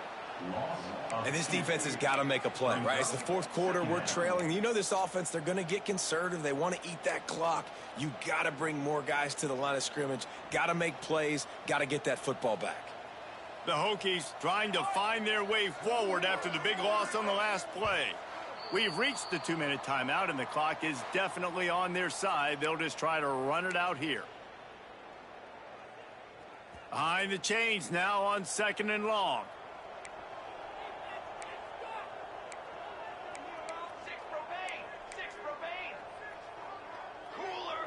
And this defense has got to make a play, right? It's the fourth quarter. We're trailing. You know this offense, they're going to get conservative. They want to eat that clock. You got to bring more guys to the line of scrimmage. Got to make plays. Got to get that football back. The Hokies trying to find their way forward after the big loss on the last play. We've reached the 2-minute timeout, and the clock is definitely on their side. They'll just try to run it out here. Behind the chains now on 2nd and long. Six propane. Cooler.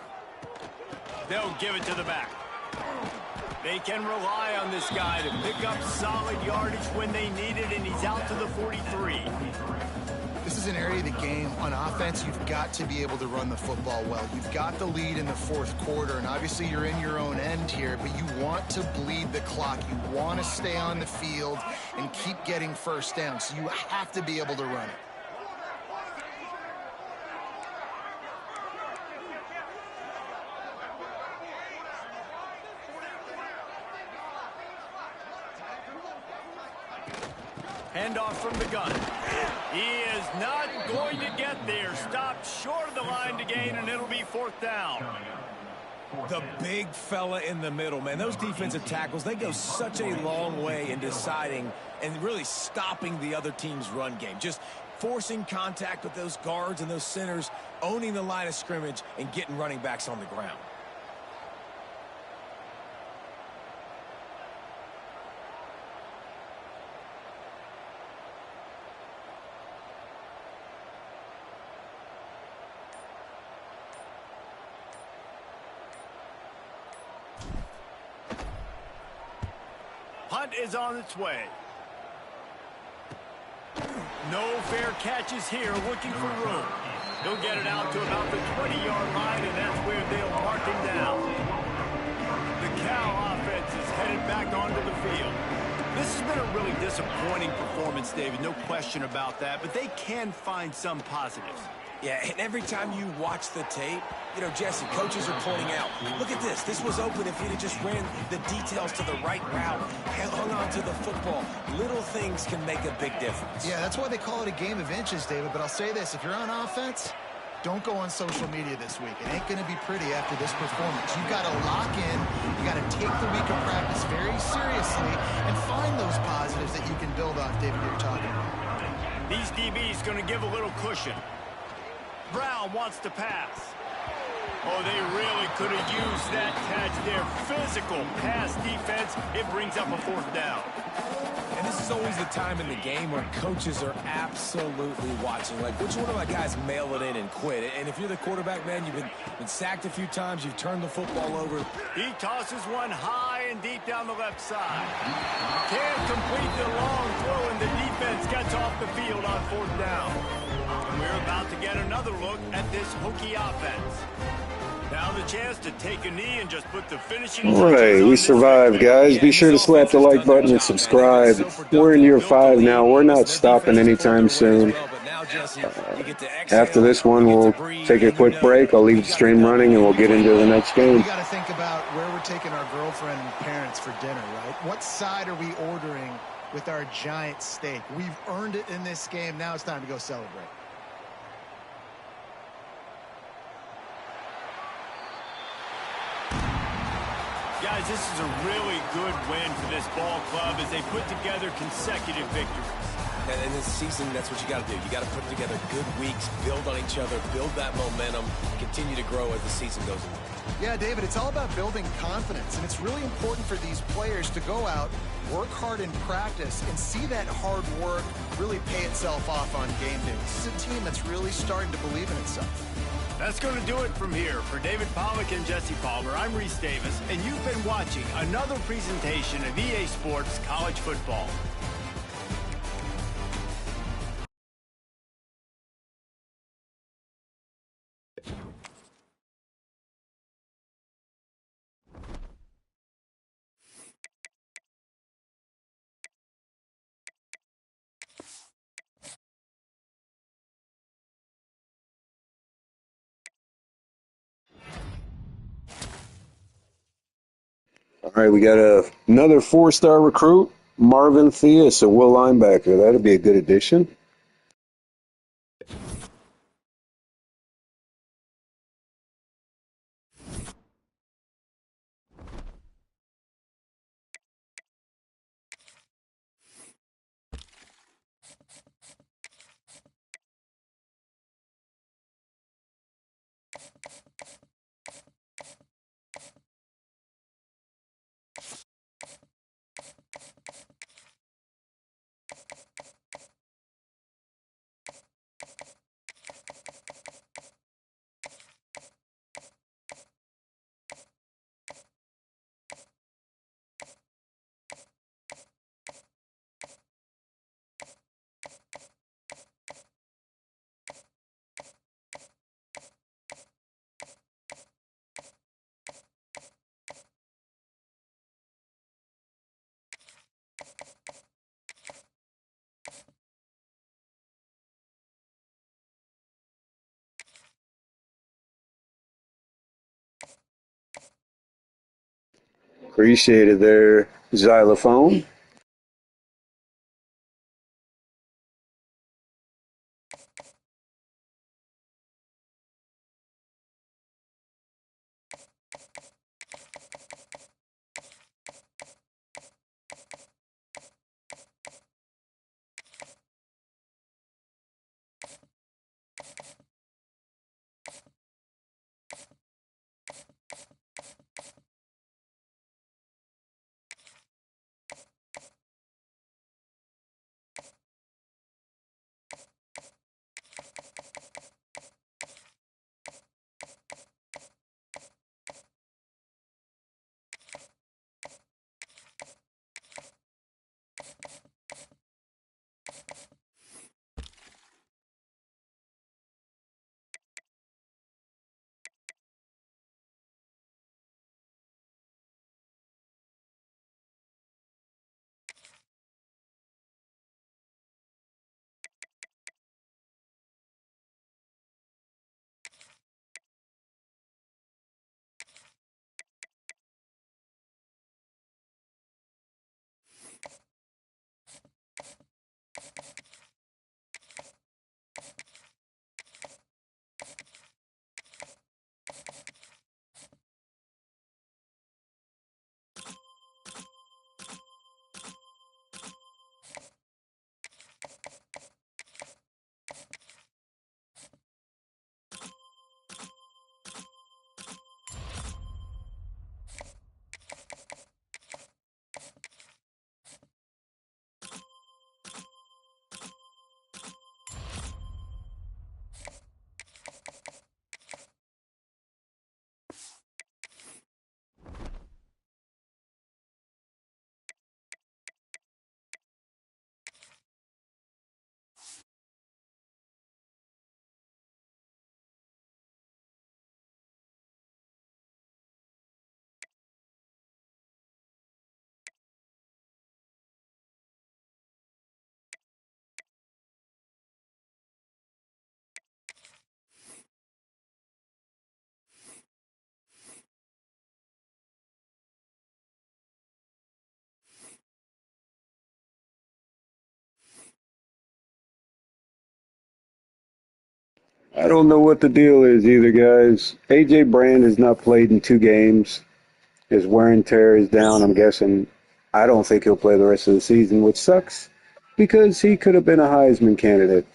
They'll give it to the back. They can rely on this guy to pick up solid yardage when they need it, and he's out to the 43. This is an area of the game. On offense, you've got to be able to run the football well. You've got the lead in the fourth quarter, and obviously you're in your own end here, but you want to bleed the clock. You want to stay on the field and keep getting first down, so you have to be able to run it. Handoff from the gun. He is not going to get there. Stopped short of the line to gain, and it'll be 4th down. The big fella in the middle, man. Those defensive tackles, they go such a long way in deciding and really stopping the other team's run game. Just forcing contact with those guards and those centers, owning the line of scrimmage, and getting running backs on the ground. Punt is on its way. No fair catches here, looking for room. He'll get it out to about the 20-yard line, and that's where they'll mark him down. The Cal offense is headed back onto the field. This has been a really disappointing performance, David, no question about that, but they can find some positives. Yeah, and every time you watch the tape, you know, Jesse, coaches are pointing out, look at this. This was open if he'd have just ran the details to the right route, hung on to the football. Little things can make a big difference. Yeah, that's why they call it a game of inches, David. But I'll say this, if you're on offense, don't go on social media this week. It ain't going to be pretty after this performance. You've got to lock in. You got to take the week of practice very seriously and find those positives that you can build off, David, you're talking about. These DBs going to give a little cushion. Brown wants to pass. Oh, they really could have used that catch there. Physical pass defense. It brings up a 4th down. And this is always the time in the game where coaches are absolutely watching. Like, which one of my guys mail it in and quit? And if you're the quarterback, man, you've been sacked a few times. You've turned the football over. He tosses one high and deep down the left side. Can't complete the long throw, and the defense gets off the field on 4th down. And we're about to get another look at this Hokie offense. Now the chance to take a knee and just put the finishing. All right, we survived, guys. Be sure to slap the like button and subscribe. We're in year 5 now. We're not stopping anytime soon. After this one, we'll take a quick break. I'll leave the stream running, and we'll get into the next game. We got to think about where we're taking our girlfriend and parents for dinner, right? What side are we ordering with our giant steak? We've earned it in this game. Now it's time to go celebrate. Guys, this is a really good win for this ball club as they put together consecutive victories. And in this season, that's what you got to do. You got to put together good weeks, build on each other, build that momentum, continue to grow as the season goes on. Yeah, David, it's all about building confidence, and it's really important for these players to go out, work hard in practice, and see that hard work really pay itself off on game day. This is a team that's really starting to believe in itself. That's going to do it from here. For David Pollack and Jesse Palmer, I'm Reese Davis, and you've been watching another presentation of EA Sports College Football. All right, we got another four-star recruit, Marvin Theus, a will linebacker. That'll be a good addition. Appreciate it there, Xylophone. I don't know what the deal is either, guys. AJ Brand has not played in 2 games. His wear and tear is down. I'm guessing. I don't think he'll play the rest of the season, which sucks because he could have been a Heisman candidate.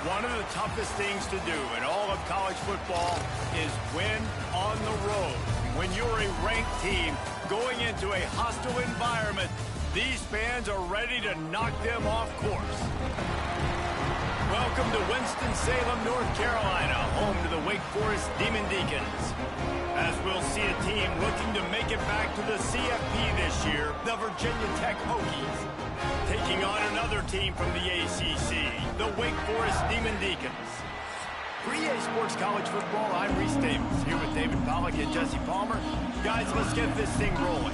One of the toughest things to do in all of college football is win on the road. When you're a ranked team going into a hostile environment, these fans are ready to knock them off course. Welcome to Winston-Salem, North Carolina, home to the Wake Forest Demon Deacons. As we'll see a team looking to make it back to the CFP this year, the Virginia Tech Hokies. Taking on another team from the ACC, the Wake Forest Demon Deacons. For EA Sports College Football, I'm Reese Davis, here with David Pollack and Jesse Palmer. Guys, let's get this thing rolling.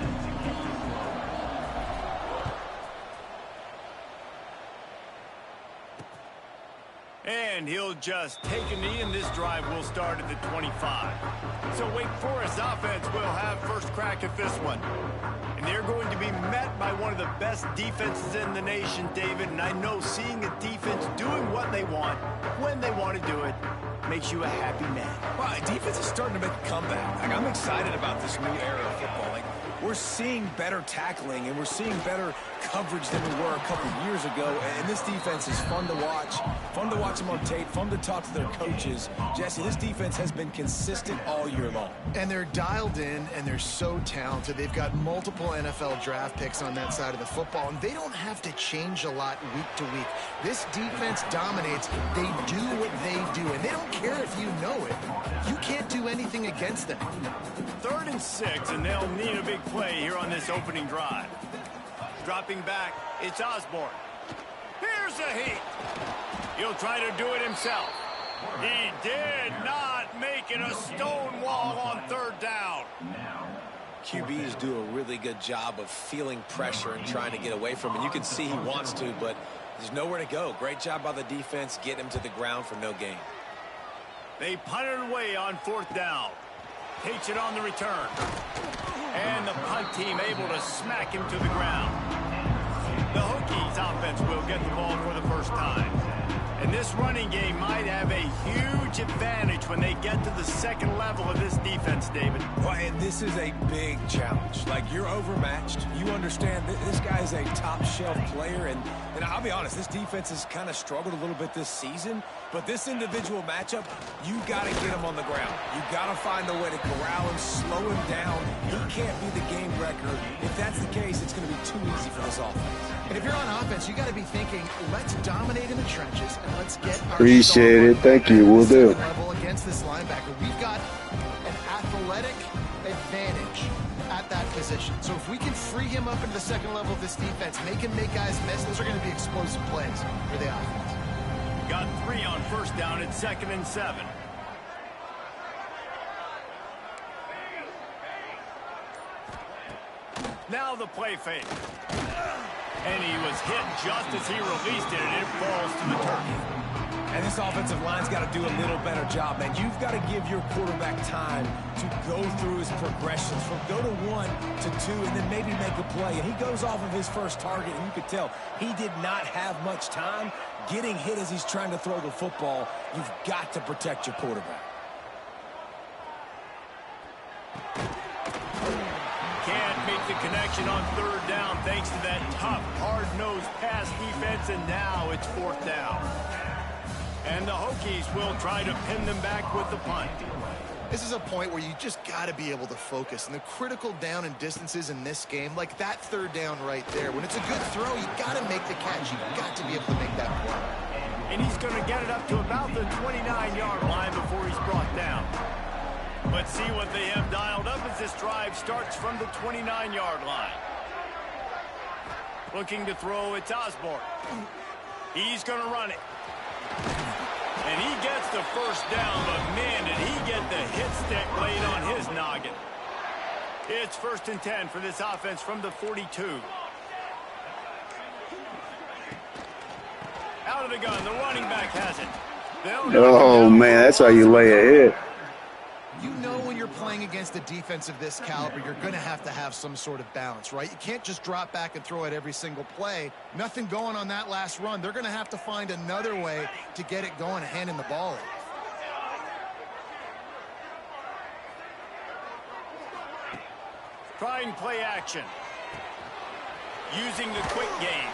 And he'll just take a knee, and this drive will start at the 25. So Wake Forest offense will have first crack at this one. And they're going to be met by one of the best defenses in the nation, David. And I know seeing a defense doing what they want, when they want to do it, makes you a happy man. Well, defense is starting to make a comeback. I'm excited about this new era of football. We're seeing better tackling, and we're seeing better coverage than we were a couple years ago. And this defense is fun to watch them on tape, fun to talk to their coaches. Jesse, this defense has been consistent all year long. And they're dialed in, and they're so talented. They've got multiple NFL draft picks on that side of the football, and they don't have to change a lot week to week. This defense dominates. They do what they do, and they don't care if you know it. You can't do anything against them. 3rd and 6, and they'll need a big play here on this opening drive. Dropping back, it's Osborne. Here's a heat. He'll try to do it himself. He did not make it a stone wall on 3rd down. QBs do a really good job of feeling pressure and trying to get away from it. You can see he wants to, but there's nowhere to go. Great job by the defense getting him to the ground for no gain. They punted away on 4th down. Takes it on the return. And the punt team able to smack him to the ground. The Hokies offense will get the ball for the first time. And this running game might have a huge advantage when they get to the second level of this defense, David. Well, and this is a big challenge. Like, you're overmatched. You understand that this guy is a top-shelf player. And I'll be honest, this defense has kind of struggled a little bit this season. But this individual matchup, you got to get him on the ground. You got to find a way to corral him, slow him down. He can't be the game wrecker. If that's the case, it's going to be too easy for this offense. And if you're on offense, you got to be thinking, let's dominate in the trenches and let's get our Appreciate it. Thank you. We'll do. Level against this linebacker. We've got an athletic advantage at that position. So if we can free him up into the second level of this defense, make him make guys miss, those are going to be explosive plays for the offense. Got 3 on 1st down at 2nd and 7. Now the play fake. And he was hit just as he released it, and it falls to the turf. And this offensive line's got to do a little better job, man. You've got to give your quarterback time to go through his progressions from go to 1 to 2 and then maybe make a play. And he goes off of his first target, and you could tell he did not have much time getting hit as he's trying to throw the football. You've got to protect your quarterback. Can't make the connection on 3rd down thanks to that tough, hard-nosed pass defense, and now it's 4th down. And the Hokies will try to pin them back with the punt. This is a point where you just got to be able to focus. And the critical down and distances in this game, like that 3rd down right there, when it's a good throw, you got to make the catch. You've got to be able to make that play. And he's going to get it up to about the 29-yard line before he's brought down. But see what they have dialed up as this drive starts from the 29-yard line. Looking to throw, it's Osborne. He's going to run it. And he gets the first down, but man, did he get the hit stick laid on his noggin. It's 1st and 10 for this offense from the 42. Out of the gun, the running back has it. Oh, man, that's how you lay a hit. You know when you're playing against a defense of this caliber, you're going to have some sort of balance, right? You can't just drop back and throw it every single play. Nothing going on that last run. They're going to have to find another way to get it going, handing the ball in. Trying play action. Using the quick game.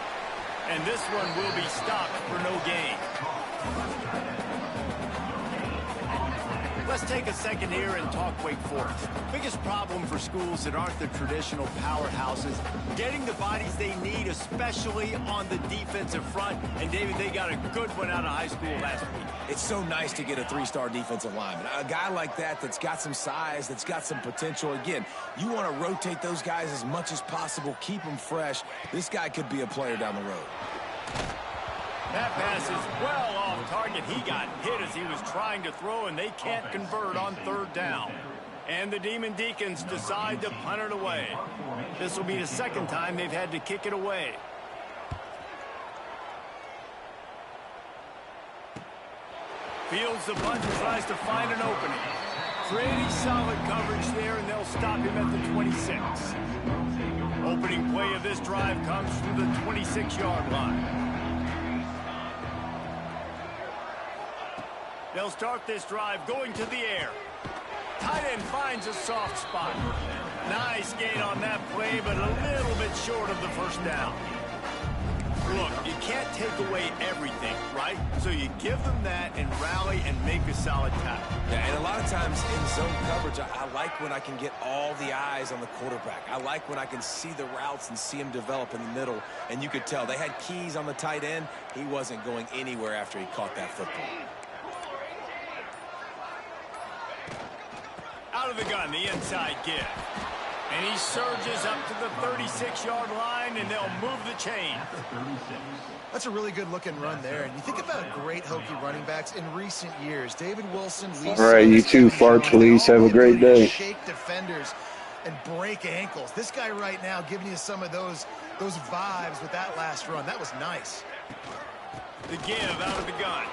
And this one will be stopped for no gain. Let's take a second here and talk Wake Forest. Biggest problem for schools that aren't the traditional powerhouses, getting the bodies they need, especially on the defensive front. And, David, they got a good one out of high school last week. It's so nice to get a 3-star defensive lineman. A guy like that's got some size, that's got some potential. Again, you want to rotate those guys as much as possible, keep them fresh. This guy could be a player down the road. That pass is well off target. He got hit as he was trying to throw, and they can't convert on third down. And the Demon Deacons decide to punt it away. This will be the second time they've had to kick it away. Fields the punt and tries to find an opening. Pretty solid coverage there, and they'll stop him at the 26. Opening play of this drive comes from the 26-yard line. They'll start this drive going to the air. Tight end finds a soft spot. Nice gain on that play, but a little bit short of the first down. Look, you can't take away everything, right? So you give them that and rally and make a solid tackle. Yeah, and a lot of times in zone coverage, I like when I can get all the eyes on the quarterback. I like when I can see the routes and see him develop in the middle. And you could tell they had keys on the tight end. He wasn't going anywhere after he caught that football. Out of the gun, the inside give. And he surges up to the 36-yard line, and they'll move the chain. That's a really good-looking run there. And you think about great Hokie running backs in recent years. David Wilson, Lee. All right, you two farts, Lees. Have a great day. Shake defenders and break ankles. This guy right now giving you some of those vibes with that last run. That was nice. The give out of the gun.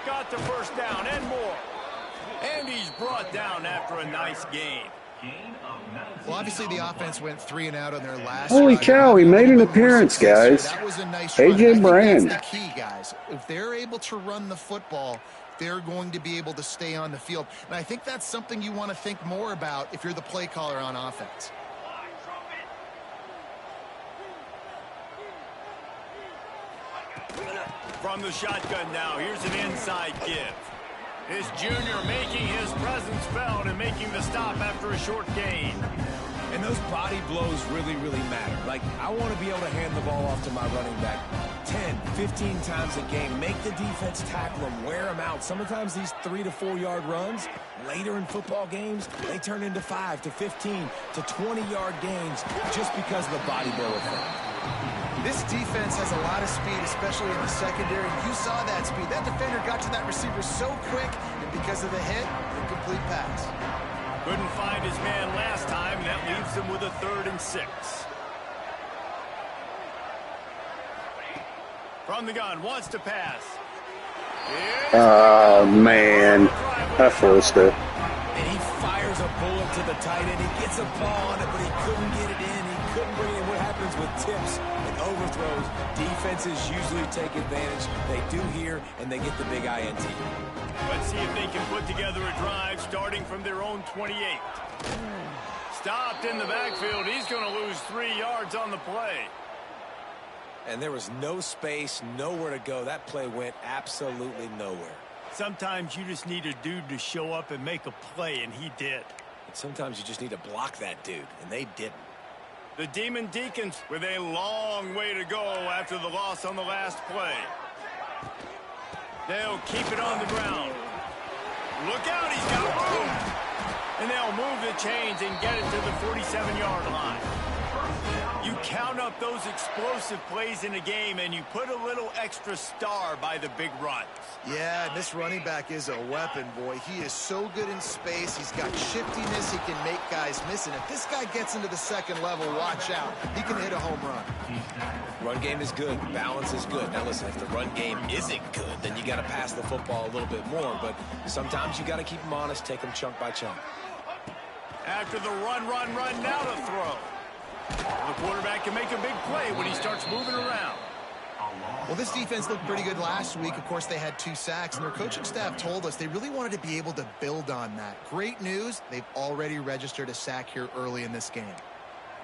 Got the first down and more. And he's brought down after a nice gain. Well, obviously the offense went 3 and out on their last. Holy cow, he made an appearance, guys. That was a nice AJ Brand. That's the key, guys. If they're able to run the football, they're going to be able to stay on the field. And I think that's something you want to think more about if you're the play caller on offense. From the shotgun now, here's an inside give. This junior making his presence felt and making the stop after a short gain. And those body blows really, really matter. Like, I want to be able to hand the ball off to my running back 10, 15 times a game. Make the defense tackle them, wear them out. Sometimes these 3 to 4 yard runs, later in football games, they turn into 5 to 15 to 20-yard gains just because of the body blow effect. This defense has a lot of speed, especially in the secondary. You saw that speed. That defender got to that receiver so quick, and because of the hit, incomplete pass. Couldn't find his man last time, and that leaves him with a 3rd and 6. From the gun, wants to pass. Oh, man. I forced it. And he fires a bullet to the tight end. He gets a ball on it, but he couldn't get it in. He couldn't bring it in. What happens with tips and overthrows? Defenses usually take advantage. They do here, and they get the big INT. Let's see if they can put together a drive starting from their own 28. Stopped in the backfield. He's going to lose 3 yards on the play. And there was no space, nowhere to go. That play went absolutely nowhere. Sometimes you just need a dude to show up and make a play, and he did. And sometimes you just need to block that dude, and they didn't. The Demon Deacons with a long way to go after the loss on the last play. They'll keep it on the ground. Look out, he's got room. And they'll move the chains and get it to the 47-yard line. You count up those explosive plays in a game, and you put a little extra star by the big runs. Yeah, and this running back is a weapon, boy. He is so good in space. He's got shiftiness. He can make guys miss. And if this guy gets into the second level, watch out. He can hit a home run. Run game is good. Balance is good. Now, listen, if the run game isn't good, then you got to pass the football a little bit more. But sometimes you got to keep them honest, take them chunk by chunk. After the run, now to throw. The quarterback can make a big play when he starts moving around. Well, this defense looked pretty good last week. Of course, they had 2 sacks, and their coaching staff told us they really wanted to be able to build on that. Great news, they've already registered a sack here early in this game.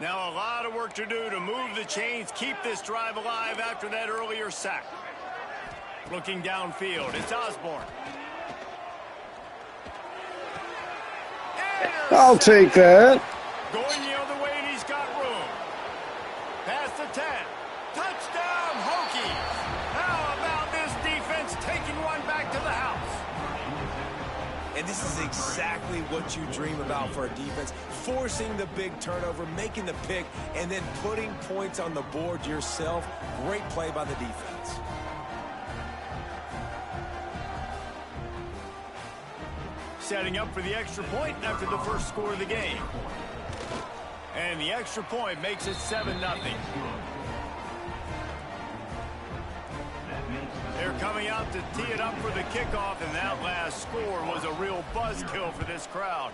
Now a lot of work to do to move the chains, keep this drive alive after that earlier sack. Looking downfield, it's Osborne. I'll take that. Going the other way, and he's got room. Past the 10. Touchdown, Hokies. How about this defense taking one back to the house? And this is exactly what you dream about for a defense. Forcing the big turnover, making the pick, and then putting points on the board yourself. Great play by the defense. Setting up for the extra point after the first score of the game. And the extra point makes it 7-0. They're coming out to tee it up for the kickoff, and that last score was a real buzzkill for this crowd.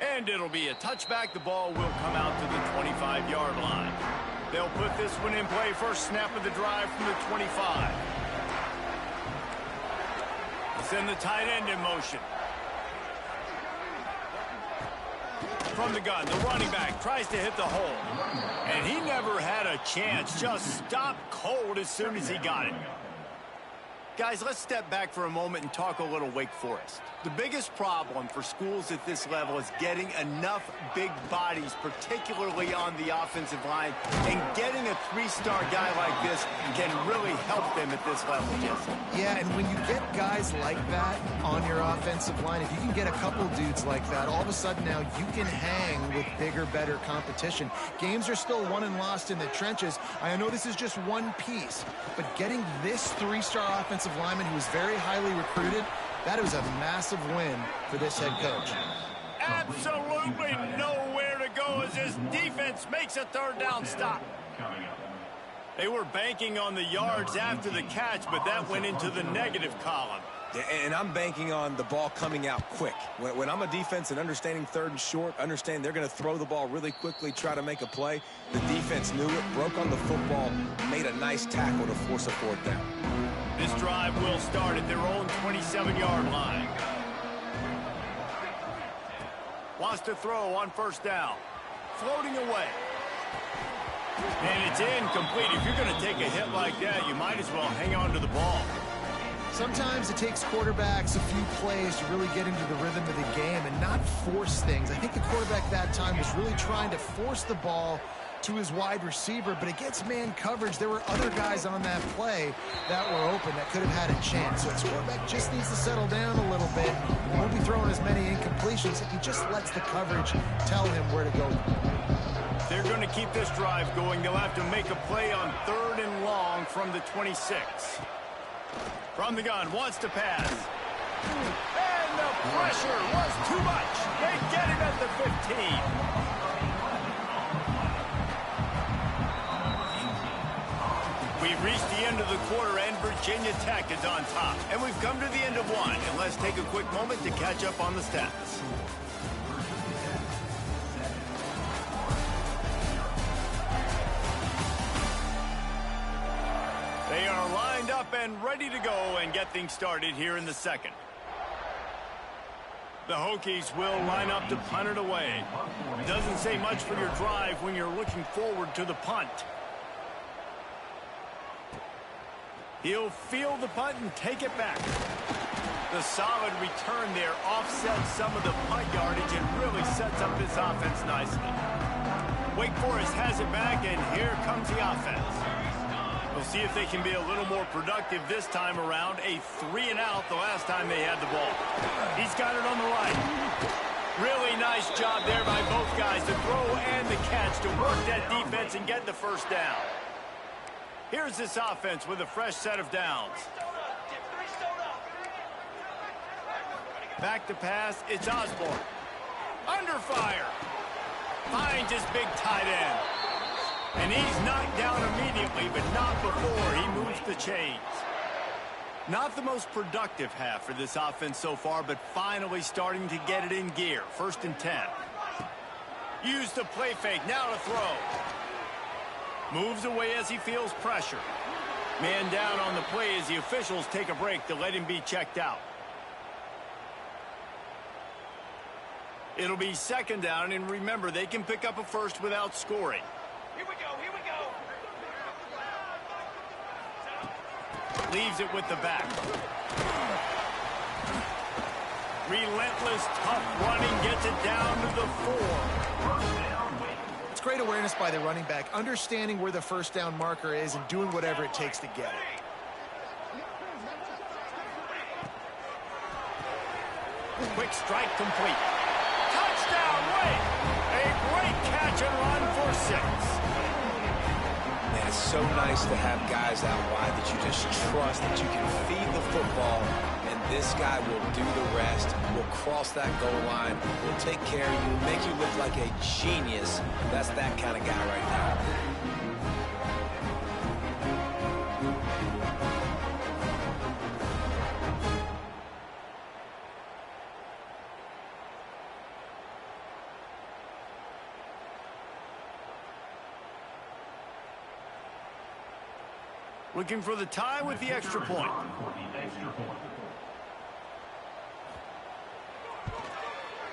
And it'll be a touchback. The ball will come out to the 25-yard line. They'll put this one in play. First snap of the drive from the 25. Send the tight end in motion. From the gun, the running back tries to hit the hole. And he never had a chance. Just stopped cold as soon as he got it. Guys, let's step back for a moment and talk a little Wake Forest. The biggest problem for schools at this level is getting enough big bodies, particularly on the offensive line, and getting a three-star guy like this can really help them at this level, Jesse. Yeah, and when you get guys like that on your offensive line, if you can get a couple dudes like that, all of a sudden now you can hang with bigger, better competition. Games are still won and lost in the trenches. I know this is just one piece, but getting this three-star offensive lineman who is very highly recruited, that was a massive win for this head coach. Absolutely nowhere to go as this defense makes a third down stop. They were banking on the yards after the catch, but that went into the negative column. And I'm banking on the ball coming out quick. When I'm a defense and understanding third and short, understand they're going to throw the ball really quickly, try to make a play. The defense knew it, broke on the football, made a nice tackle to force a fourth down. This drive will start at their own 27-yard line. Wants to throw on first down. Floating away. And it's incomplete. If you're going to take a hit like that, you might as well hang on to the ball. Sometimes it takes quarterbacks a few plays to really get into the rhythm of the game and not force things. I think the quarterback that time was really trying to force the ball to his wide receiver, but against man coverage, there were other guys on that play that were open that could have had a chance. So his quarterback just needs to settle down a little bit. He won't be throwing as many incompletions if he just lets the coverage tell him where to go. They're going to keep this drive going. They'll have to make a play on 3rd and long from the 26. From the gun, wants to pass. And the pressure was too much. They get him at the 15. We've reached the end of the quarter, and Virginia Tech is on top. And we've come to the end of one. And let's take a quick moment to catch up on the stats. They are lined up and ready to go and get things started here in the second. The Hokies will line up to punt it away. Doesn't say much for your drive when you're looking forward to the punt. He'll field the punt and take it back. The solid return there offsets some of the punt yardage and really sets up this offense nicely. Wake Forest has it back, and here comes the offense. We'll see if they can be a little more productive this time around. A 3-and-out the last time they had the ball. He's got it on the right. Really nice job there by both guys, the throw and the catch, to work that defense and get the first down. Here's this offense with a fresh set of downs. Back to pass, it's Osborne. Under fire. Finds his big tight end. And he's knocked down immediately, but not before he moves the chains. Not the most productive half for this offense so far, but finally starting to get it in gear. 1st and 10. Use the play fake, now to throw. Moves away as he feels pressure. Man down on the play as the officials take a break to let him be checked out. It'll be 2nd down, and remember, they can pick up a first without scoring. Here we go, here we go. leaves it with the back. Relentless, tough running gets it down to the 4. It's great awareness by the running back, understanding where the first down marker is and doing whatever it takes to get it. Quick strike complete. Touchdown, Wade! A great catch and run for 6. Man, it's so nice to have guys out wide that you just trust that you can feed the football, and this guy will do the rest, will cross that goal line, will take care of you, make you look like a genius. That's that kind of guy right now. Looking for the tie with the extra point.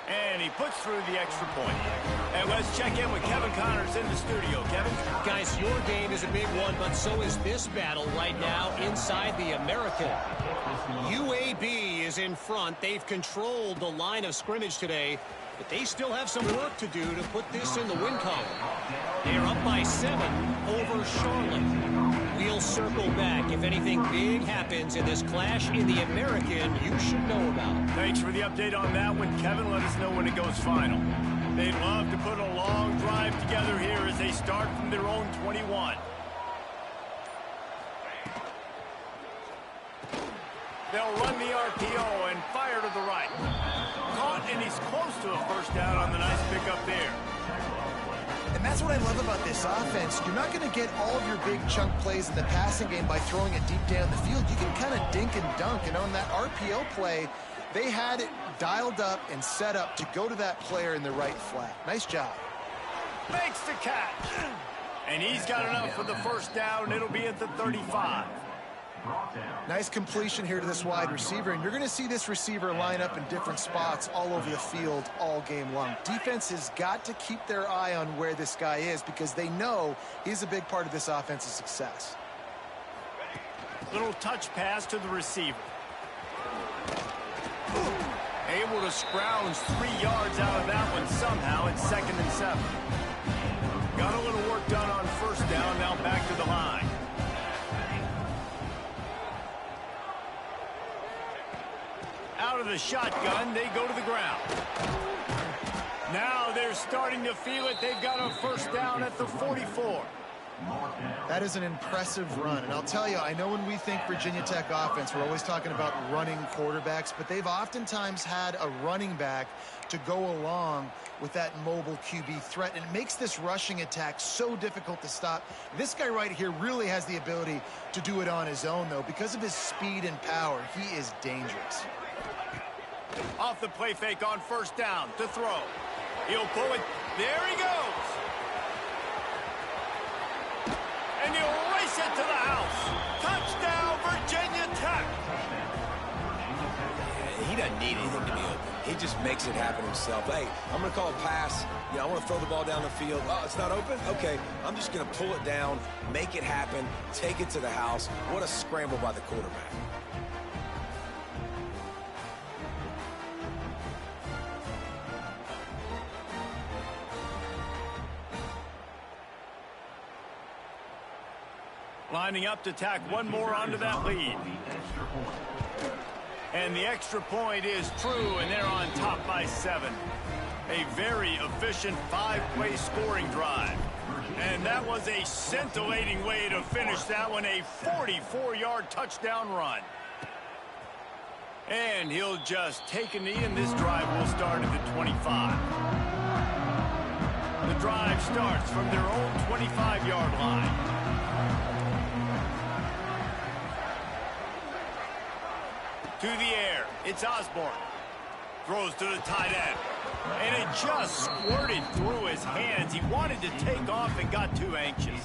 And he puts through the extra point. And let's check in with Kevin Connors in the studio. Kevin? Guys, your game is a big one, but so is this battle right now inside the American. UAB is in front. They've controlled the line of scrimmage today, but they still have some work to do to put this in the win column. They're up by 7 over Charlotte. We'll circle back. If anything big happens in this clash in the American, you should know about it. Thanks for the update on that one, Kevin. Let us know when it goes final. They'd love to put a long drive together here as they start from their own 21. They'll run the RPO and fire to the right. Caught, and he's close to a first down on the nice pickup there. And that's what I love about this offense. You're not going to get all of your big chunk plays in the passing game by throwing it deep down the field. You can kind of dink and dunk. And on that RPO play, they had it dialed up and set up to go to that player in the right flat. Nice job. Makes the catch. And he's got enough for the first down. It'll be at the 35. Nice completion here to this wide receiver, and you're going to see this receiver line up in different spots all over the field all game long. Defense has got to keep their eye on where this guy is because they know he's a big part of this offense's success. Little touch pass to the receiver. Able to scrounge 3 yards out of that one somehow at 2nd and 7. Got a little work done on first down, now back to the line. Out of the shotgun, they go to the ground. Now they're starting to feel it. They've got a first down at the 44. That is an impressive run. And I'll tell you, I know when we think Virginia Tech offense, we're always talking about running quarterbacks, but they've oftentimes had a running back to go along with that mobile QB threat. And it makes this rushing attack so difficult to stop. This guy right here really has the ability to do it on his own, though. Because of his speed and power, he is dangerous. Off the play fake on first down to throw. He'll pull it. There he goes. And he'll race it to the house. Touchdown, Virginia Tech. Yeah, he doesn't need anything to be open. He just makes it happen himself. Hey, I'm going to call a pass. You know, I want to throw the ball down the field. Oh, it's not open? Okay, I'm just going to pull it down, make it happen, take it to the house. What a scramble by the quarterback. Lining up to tack one more onto that lead. And the extra point is true, and they're on top by 7. A very efficient 5-play scoring drive. And that was a scintillating way to finish that one, a 44-yard touchdown run. And he'll just take a knee, and this drive will start at the 25. The drive starts from their own 25-yard line. To the air, it's Osborne. Throws to the tight end. And it just squirted through his hands. He wanted to take off and got too anxious.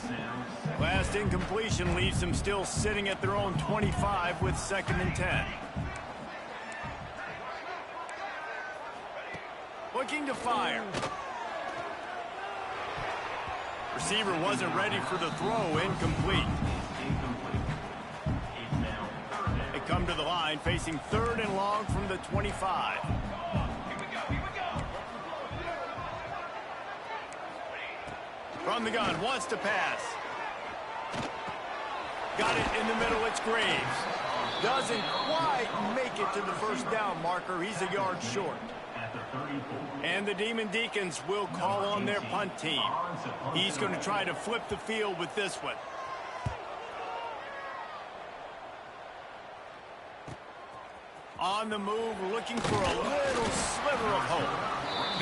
Last incompletion leaves him still sitting at their own 25 with 2nd and 10. Looking to fire. Receiver wasn't ready for the throw, incomplete. to the line, facing 3rd and long from the 25. From the gun, wants to pass. Got it in the middle, it's Graves. Doesn't quite make it to the first down marker. He's a yard short. And the Demon Deacons will call on their punt team. He's going to try to flip the field with this one. On the move, looking for a little sliver of hope.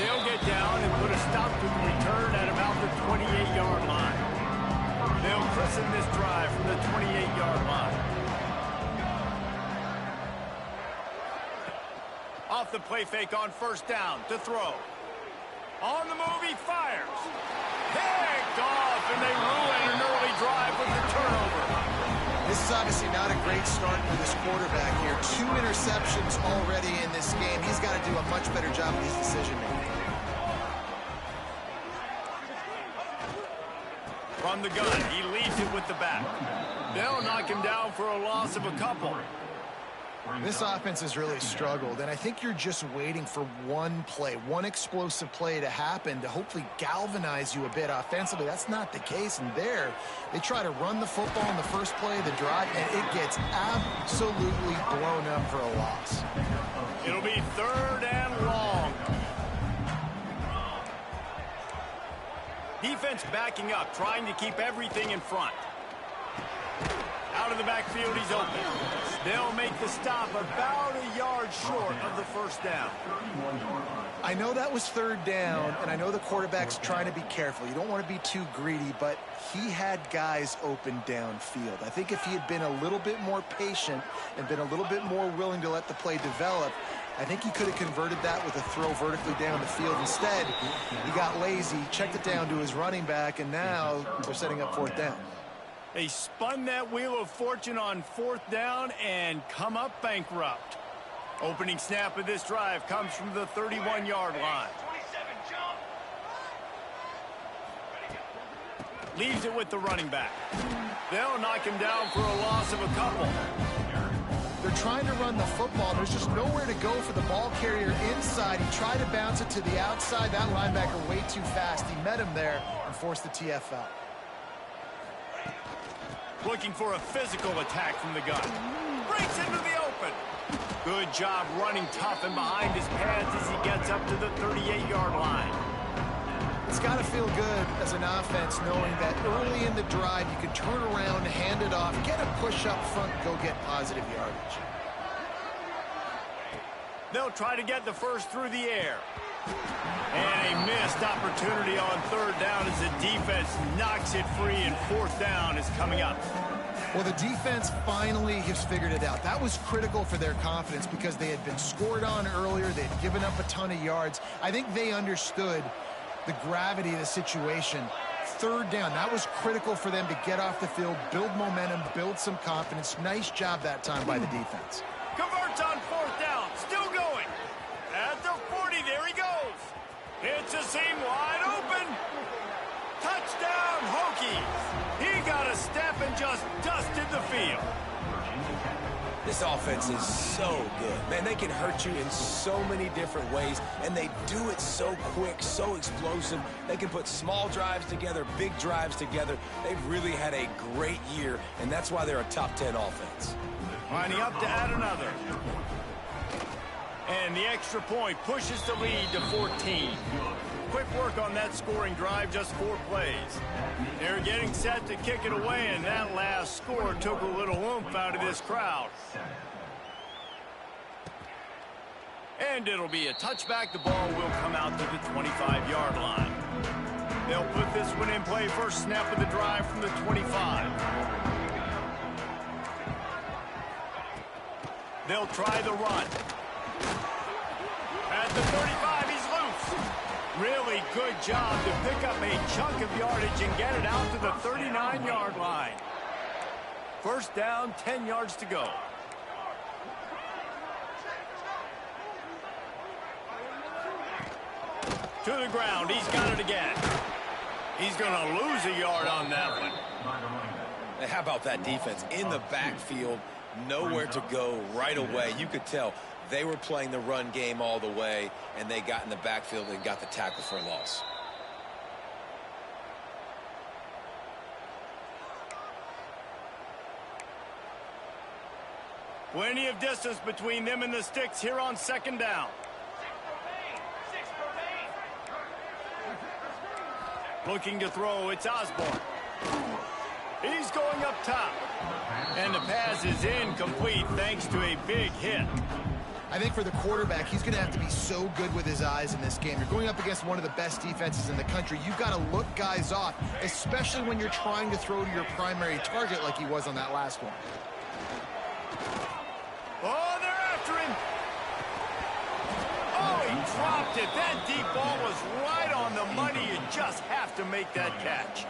They'll get down and put a stop to the return at about the 28-yard line. They'll christen this drive from the 28-yard line. Off the play fake on first down to throw. On the move, he fires. Picked off, and they ruin an early drive with the turnover. This is obviously not a great start for this quarterback here. 2 interceptions already in this game. He's got to do a much better job of his decision-making. From the gun, he leaves it with the back. They'll knock him down for a loss of a couple. This offense has really struggled, and I think you're just waiting for one play, one explosive play to happen to hopefully galvanize you a bit offensively. That's not the case, and there, they try to run the football in the first play of the drive, and it gets absolutely blown up for a loss. It'll be 3rd and long. Defense backing up, trying to keep everything in front. Out of the backfield, he's open. They'll make the stop about a yard short of the first down. I know that was 3rd down, and I know the quarterback's trying to be careful. You don't want to be too greedy, but he had guys open downfield. I think if he had been a little bit more patient and been a little bit more willing to let the play develop, I think he could have converted that with a throw vertically down the field. Instead, he got lazy, checked it down to his running back, and now they're setting up 4th down. They spun that wheel of fortune on 4th down and come up bankrupt. Opening snap of this drive comes from the 31-yard line. 27 jump. Leaves it with the running back. They'll knock him down for a loss of a couple. They're trying to run the football. There's just nowhere to go for the ball carrier inside. He tried to bounce it to the outside. That linebacker way too fast. He met him there and forced the TFL. Looking for a physical attack from the gun. Breaks into the open. Good job running tough and behind his pads as he gets up to the 38-yard line. It's got to feel good as an offense knowing that early in the drive you can turn around, hand it off, get a push up front, go get positive yardage. They'll try to get the first through the air. And a missed opportunity on 3rd down as the defense knocks it free, and 4th down is coming up. Well, the defense finally has figured it out. That was critical for their confidence because they had been scored on earlier. They'd given up a ton of yards. I think they understood the gravity of the situation. 3rd down, that was critical for them to get off the field, build momentum, build some confidence. Nice job that time by the defense. Converts on 4th down, still going. At the 40, there he goes. It's a seam wide open. Touchdown, Hokies. He got a step and just dusted the field. This offense is so good. Man, they can hurt you in so many different ways, and they do it so quick, so explosive. They can put small drives together, big drives together. They've really had a great year, and that's why they're a top 10 offense. Lining up to add another. And the extra point pushes the lead to 14. Quick work on that scoring drive, just 4 plays. They're getting set to kick it away, and that last score took a little oomph out of this crowd. And it'll be a touchback. The ball will come out to the 25-yard line. They'll put this one in play. First snap of the drive from the 25. They'll try the run. At the 35, he's loose. Really good job to pick up a chunk of yardage and get it out to the 39-yard line. First down, 10 yards to go. To the ground, he's got it again. He's going to lose a yard on that one. How about that defense in the backfield? nowhere to go right away. You could tell they were playing the run game all the way, and they got in the backfield and got the tackle for a loss. Plenty of distance between them and the sticks here on second down. Looking to throw, it's Osborne. He's going up top. And the pass is incomplete thanks to a big hit. I think for the quarterback, he's going to have to be so good with his eyes in this game. You're going up against one of the best defenses in the country. You've got to look guys off, especially when you're trying to throw to your primary target like he was on that last one. Oh, they're after him. Oh, he dropped it. That deep ball was right on the money. You just have to make that catch.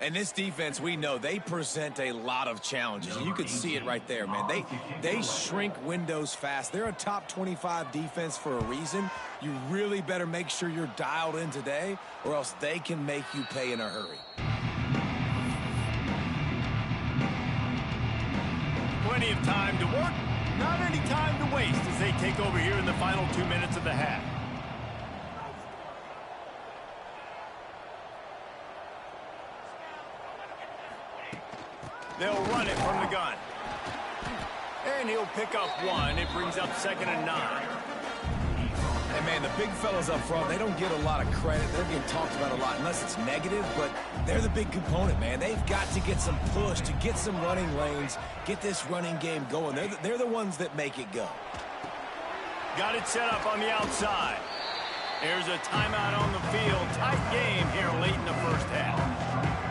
And this defense, we know, they present a lot of challenges. You can see it right there, man. They shrink windows fast. They're a top 25 defense for a reason. You really better make sure you're dialed in today, or else they can make you pay in a hurry. Plenty of time to work, not any time to waste as they take over here in the final 2 minutes of the half. They'll run it from the gun. And he'll pick up one. It brings up 2nd and 9. And, man, the big fellas up front, they don't get a lot of credit. They're getting talked about a lot unless it's negative, but they're the big component, man. They've got to get some push, to get some running lanes, get this running game going. They're the ones that make it go. Got it set up on the outside. There's a timeout on the field. Tight game here late in the first half.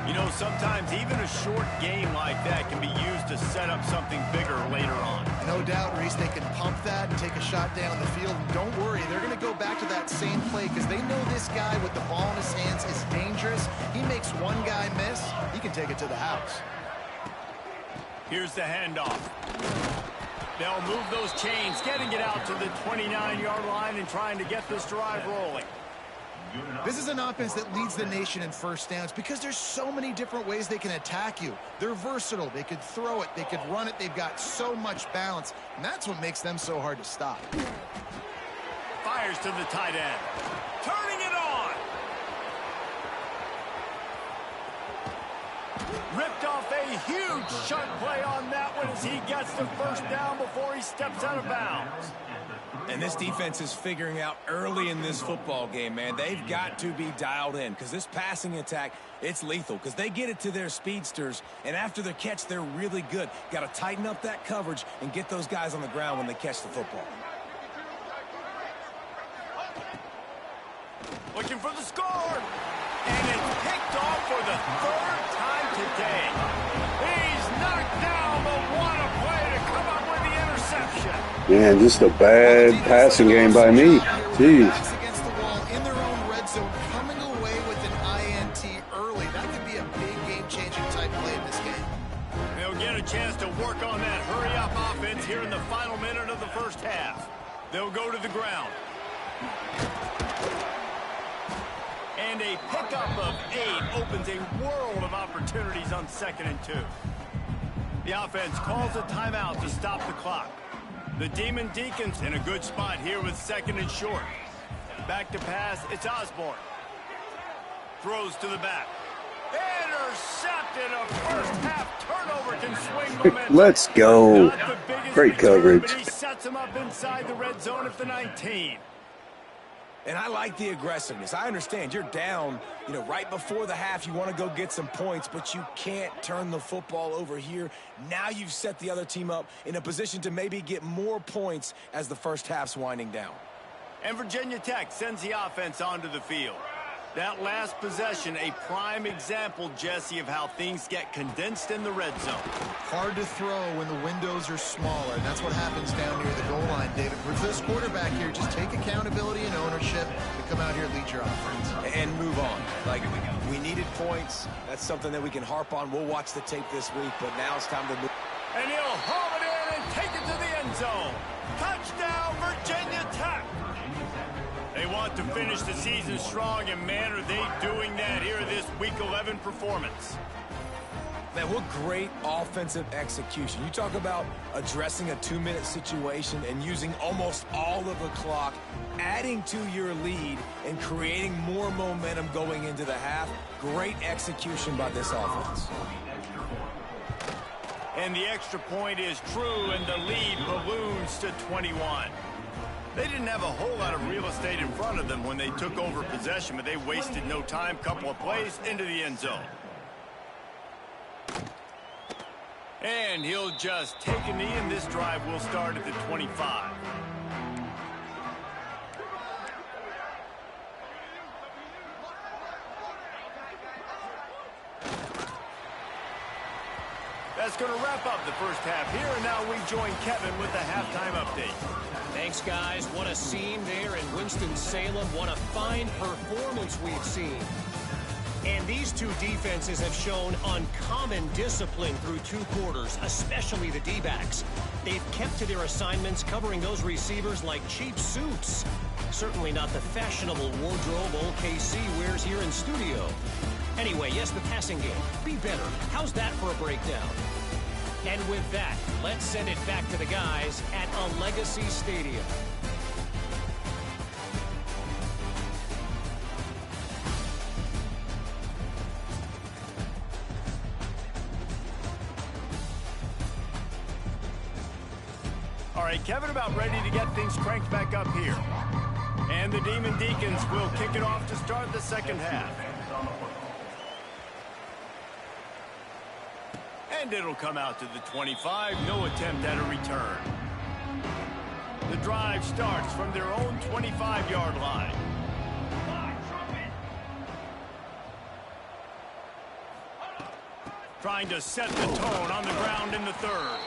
You know, sometimes even a short game like that can be used to set up something bigger later on. No doubt, Reese, they can pump that and take a shot down the field. And don't worry, they're going to go back to that same play because they know this guy with the ball in his hands is dangerous. He makes one guy miss, he can take it to the house. Here's the handoff. They'll move those chains, getting it out to the 29-yard line and trying to get this drive rolling. This is an offense that leads the nation in first downs because there's so many different ways they can attack you. They're versatile. They could throw it. They could run it. They've got so much balance, and that's what makes them so hard to stop. Fires to the tight end. Turning it on. Ripped off a huge chunk play on that one as he gets the first down before he steps out of bounds. And this defense is figuring out early in this football game, man. They've got to be dialed in because this passing attack, it's lethal because they get it to their speedsters, and after the catch, they're really good. Got to tighten up that coverage and get those guys on the ground when they catch the football. Looking for the score. And it's picked off for the 3rd time today. He's knocked down the one play to come up with the interception. Man, just a bad passing game by me. Jeez. Against the wall in their own red zone, coming away with an INT early. That could be a big game-changing type play in this game. They'll get a chance to work on that hurry-up offense here in the final minute of the first half. They'll go to the ground. And a pickup of 8 opens a world of opportunities on 2nd and 2. The offense calls a timeout to stop the clock. The Demon Deacons in a good spot here with 2nd and short. Back to pass, it's Osborne. Throws to the back. Intercepted. A first half turnover can swing momentum. Let's go. Not the biggest Great return, coverage. but he sets him up inside the red zone at the 19. And I like the aggressiveness. I understand you're down, right before the half. You want to go get some points, but you can't turn the football over here. Now you've set the other team up in a position to maybe get more points as the first half's winding down. And Virginia Tech sends the offense onto the field. That last possession, a prime example, Jesse, of how things get condensed in the red zone. Hard to throw when the windows are smaller, and that's what happens down near the goal line, David. For this quarterback here, just take accountability and ownership and come out here and lead your offense. And move on. Like, we needed points. That's something that we can harp on. We'll watch the tape this week, but now it's time to move. And he'll haul it in and take it to the end zone. Touchdown, Virginia Tech. They want to finish the season strong, and man, are they doing that here in this Week 11 performance. Man, what great offensive execution. You talk about addressing a 2-minute situation and using almost all of the clock, adding to your lead, and creating more momentum going into the half. Great execution by this offense. And the extra point is true, and the lead balloons to 21. They didn't have a whole lot of real estate in front of them when they took over possession, but they wasted no time. Couple of plays into the end zone. And he'll just take a knee, and this drive will start at the 25. That's going to wrap up the first half here, and now we join Kevin with the halftime update. Thanks, guys. What a scene there in Winston-Salem. What a fine performance we've seen. And these two defenses have shown uncommon discipline through 2 quarters, especially the D-backs. They've kept to their assignments, covering those receivers like cheap suits. Certainly not the fashionable wardrobe OKC wears here in studio. Anyway, yes, the passing game. Be better. How's that for a breakdown? And with that, let's send it back to the guys at a Legacy Stadium. All right, Kevin about ready to get things cranked back up here. And the Demon Deacons will kick it off to start the second half. And it'll come out to the 25. No attempt at a return. The drive starts from their own 25-yard line. Trying to set the tone on the ground in the third.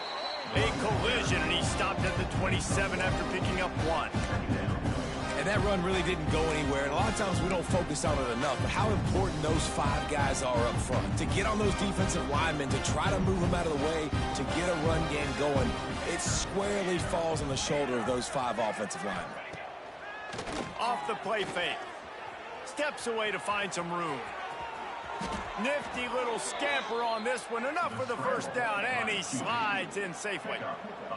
A collision, and he stopped at the 27 after picking up 1. And that run really didn't go anywhere. And a lot of times we don't focus on it enough, but how important those 5 guys are up front. To get on those defensive linemen, to try to move them out of the way, to get a run game going, it squarely falls on the shoulder of those 5 offensive linemen. Off the play fake. Steps away to find some room. Nifty little scamper on this one. Enough for the first down, and he slides in safely.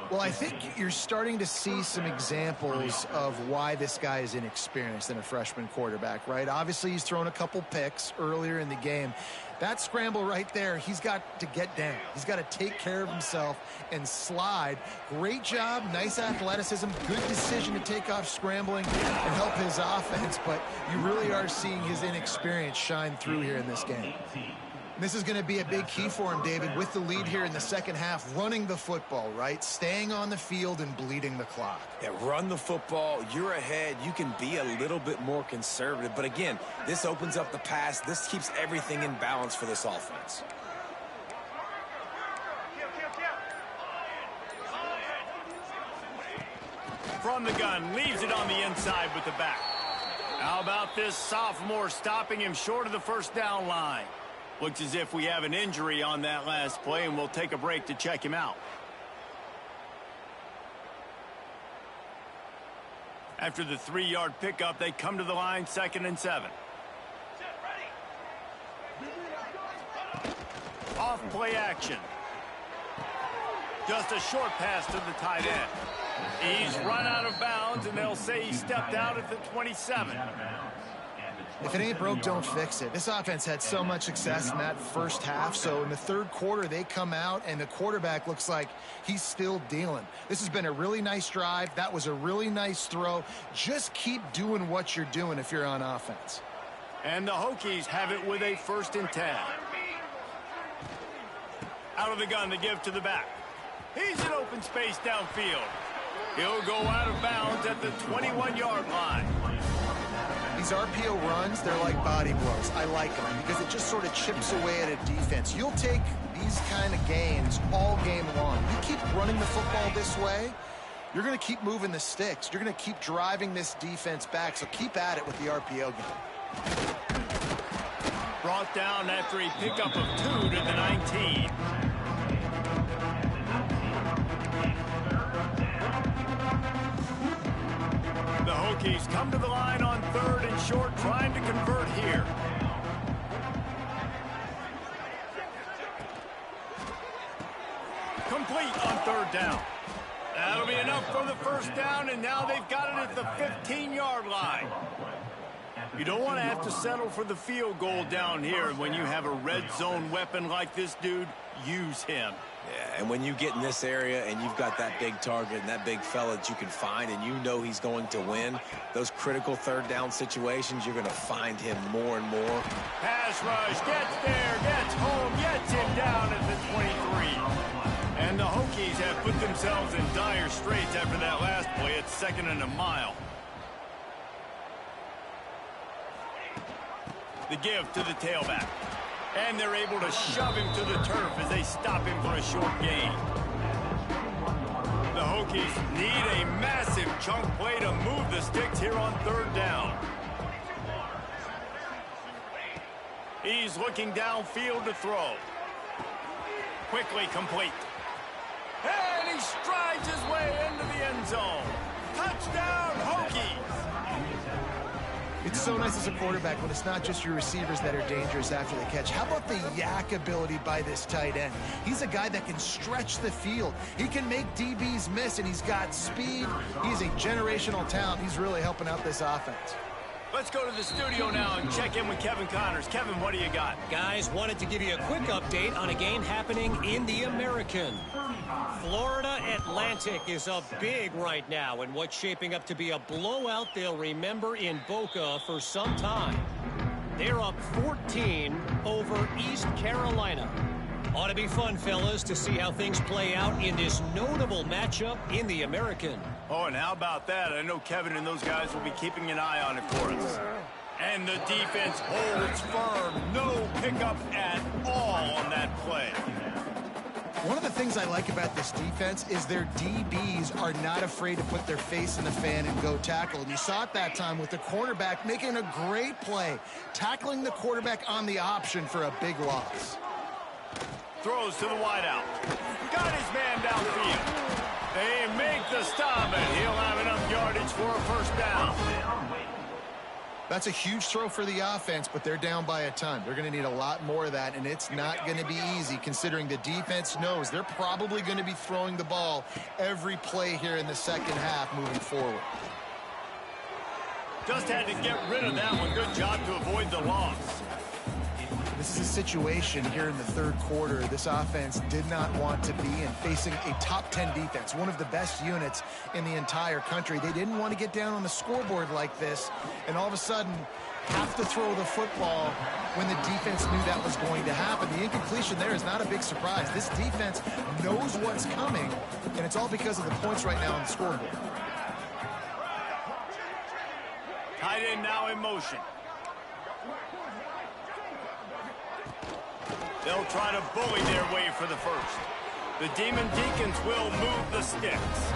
Well, I think you're starting to see some examples of why this guy is inexperienced in a freshman quarterback, right? Obviously, he's thrown a couple picks earlier in the game. That scramble right there, he's got to get down. He's got to take care of himself and slide. Great job, nice athleticism, good decision to take off scrambling and help his offense, but you really are seeing his inexperience shine through here in this game. This is going to be a big key for him, David, with the lead here in the second half, running the football, right? Staying on the field and bleeding the clock. Yeah, run the football. You're ahead. You can be a little bit more conservative. But again, this opens up the pass. This keeps everything in balance for this offense. From the gun, leaves it on the inside with the back. How about this sophomore stopping him short of the first down line? Looks as if we have an injury on that last play, and we'll take a break to check him out. After the 3-yard pickup, they come to the line, 2nd and 7. Off play action. Just a short pass to the tight end. He's run out of bounds, and they'll say he stepped out at the 27. If it ain't broke, don't fix it. This offense had so much success in that first half, so in the third quarter, they come out, and the quarterback looks like he's still dealing. This has been a really nice drive. That was a really nice throw. Just keep doing what you're doing if you're on offense. And the Hokies have it with a 1st and 10. Out of the gun, the give to the back. He's in open space downfield. He'll go out of bounds at the 21-yard line. These RPO runs, they're like body blows. I like them because it just sort of chips away at a defense. You'll take these kind of gains all game long. You keep running the football this way, you're going to keep moving the sticks. You're going to keep driving this defense back, so keep at it with the RPO game. Brought down after a pickup of 2 to the 19. The Hokies come to the line on 3rd and short, trying to convert here. Complete on 3rd down. That'll be enough for the first down, and now they've got it at the 15-yard line. You don't want to have to settle for the field goal down here. When you have a red zone weapon like this dude, use him. Yeah, and when you get in this area and you've got that big target and that big fella that you can find and you know he's going to win, those critical 3rd down situations, you're going to find him more and more. Pass rush, gets there, gets home, gets him down at the 23. And the Hokies have put themselves in dire straits after that last play. It's 2nd and a mile. The give to the tailback. And they're able to shove him to the turf as they stop him for a short gain. The Hokies need a massive chunk play to move the sticks here on 3rd down. He's looking downfield to throw. Quickly complete. And he strides his way into the end zone. Touchdown, Hokies! It's so nice as a quarterback when it's not just your receivers that are dangerous after the catch. How about the yak ability by this tight end? He's a guy that can stretch the field. He can make DBs miss, and he's got speed. He's a generational talent. He's really helping out this offense. Let's go to the studio now and check in with Kevin Connors. Kevin, what do you got? Guys, wanted to give you a quick update on a game happening in the American. Florida Atlantic is up big right now in what's shaping up to be a blowout they'll remember in Boca for some time. They're up 14 over East Carolina. Ought to be fun, fellas, to see how things play out in this notable matchup in the American. Oh, and how about that? I know Kevin and those guys will be keeping an eye on it for us. And the defense holds firm. No pickup at all on that play. One of the things I like about this defense is their DBs are not afraid to put their face in the fan and go tackle. And you saw it that time with the cornerback making a great play, tackling the quarterback on the option for a big loss. Throws to the wideout. Got his man downfield. They make the stop, and he'll have enough yardage for a first down. That's a huge throw for the offense, but they're down by a ton. They're going to need a lot more of that, and it's not going to be easy considering the defense knows they're probably going to be throwing the ball every play here in the second half moving forward. Just had to get rid of that one. Good job to avoid the loss. This is a situation here in the third quarter this offense did not want to be in, facing a top 10 defense, one of the best units in the entire country. They didn't want to get down on the scoreboard like this and all of a sudden have to throw the football when the defense knew that was going to happen. The incompletion there is not a big surprise. This defense knows what's coming, and it's all because of the points right now on the scoreboard. Tight end now in motion. They'll try to bully their way for the first. The Demon Deacons will move the sticks.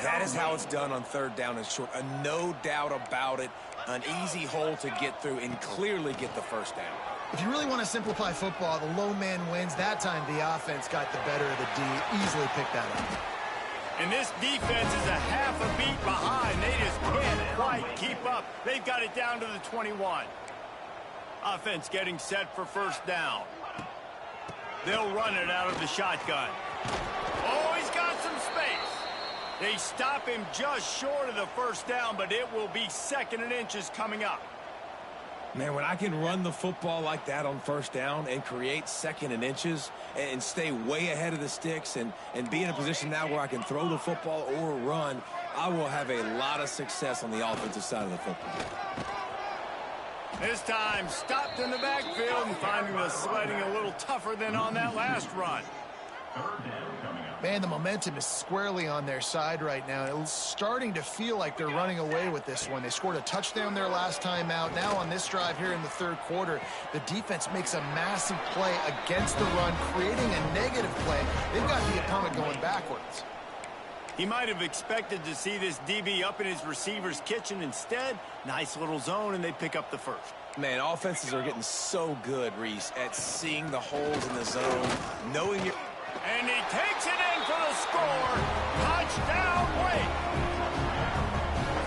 That is how it's done on third down and short. No doubt about it. An easy hole to get through and clearly get the first down. If you really want to simplify football, the low man wins. That time the offense got the better of the D. Easily picked that up. And this defense is a half a beat behind. They just can't quite keep up. They've got it down to the 21. Offense getting set for first down. They'll run it out of the shotgun. Oh, he's got some space. They stop him just short of the first down, but it will be second and inches coming up. Man, when I can run the football like that on first down and create second and inches and stay way ahead of the sticks and be in a position now where I can throw the football or run, I will have a lot of success on the offensive side of the football. This time stopped in the backfield and finding the sledding a little tougher than on that last run. Man, the momentum is squarely on their side right now. It's starting to feel like they're running away with this one. They scored a touchdown their last time out. Now on this drive here in the third quarter, the defense makes a massive play against the run, creating a negative play. They've got the opponent going backwards. He might have expected to see this DB up in his receiver's kitchen. Instead, nice little zone, and they pick up the first. Man, offenses are getting so good, Reese, at seeing the holes in the zone, knowing you're... And he takes it in for the score. Touchdown, Wake.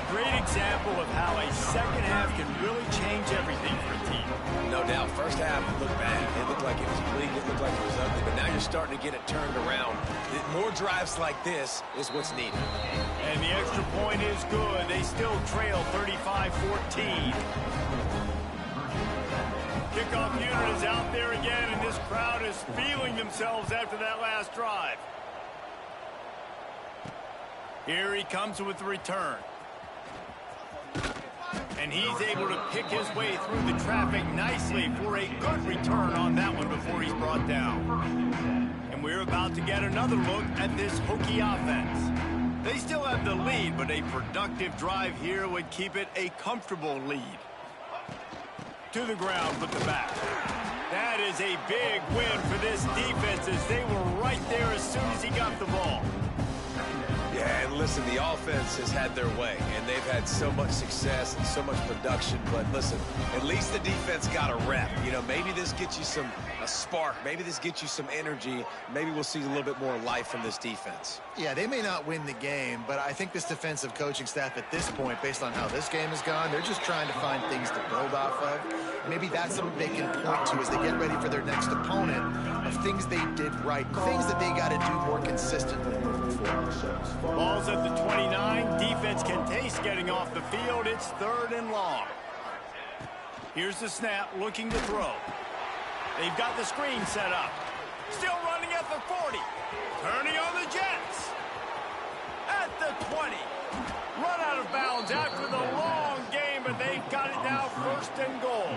Great example of how a second half can really change everything for a team. No doubt. First half, it looked bad. It looked like it was bleak. It looked like it was ugly. But now you're starting to get it turned around. More drives like this is what's needed. And the extra point is good. They still trail 35-14. Kickoff unit is out there again, and this crowd is feeling themselves after that last drive. Here he comes with the return. And he's able to pick his way through the traffic nicely for a good return on that one before he's brought down. And we're about to get another look at this Hokie offense. They still have the lead, but a productive drive here would keep it a comfortable lead. To the ground with the back. That is a big win for this defense as they were right there as soon as he got the ball. Yeah, Yeah, and listen, the offense has had their way, and they've had so much success and so much production. But listen, at least the defense got a rep. You know, maybe this gets you a spark. Maybe this gets you some energy. Maybe we'll see a little bit more life from this defense. Yeah, they may not win the game, but I think this defensive coaching staff at this point, based on how this game has gone, they're just trying to find things to build off of. Maybe that's something they can point to as they get ready for their next opponent, of things they did right, things that they got to do more consistently moving forward. Ball's at the 29. Defense can taste getting off the field. It's 3rd and long. Here's the snap, looking to throw. They've got the screen set up. Still running at the 40. Turning on the Jets. At the 20. Run out of bounds after the long game, but they've got it now 1st and goal.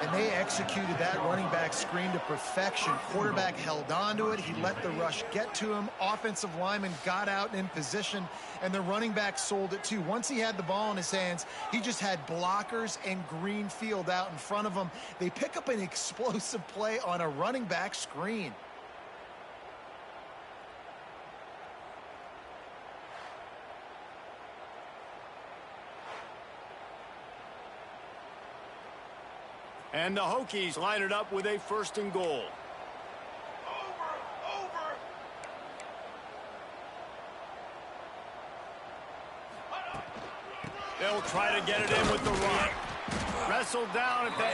And they executed that running back screen to perfection. Quarterback held on to it. He let the rush get to him. Offensive lineman got out in position, and the running back sold it too. Once he had the ball in his hands, he just had blockers and green field out in front of him. They pick up an explosive play on a running back screen. And the Hokies line it up with a 1st and goal. They'll try to get it in with the run. Wrestled down at the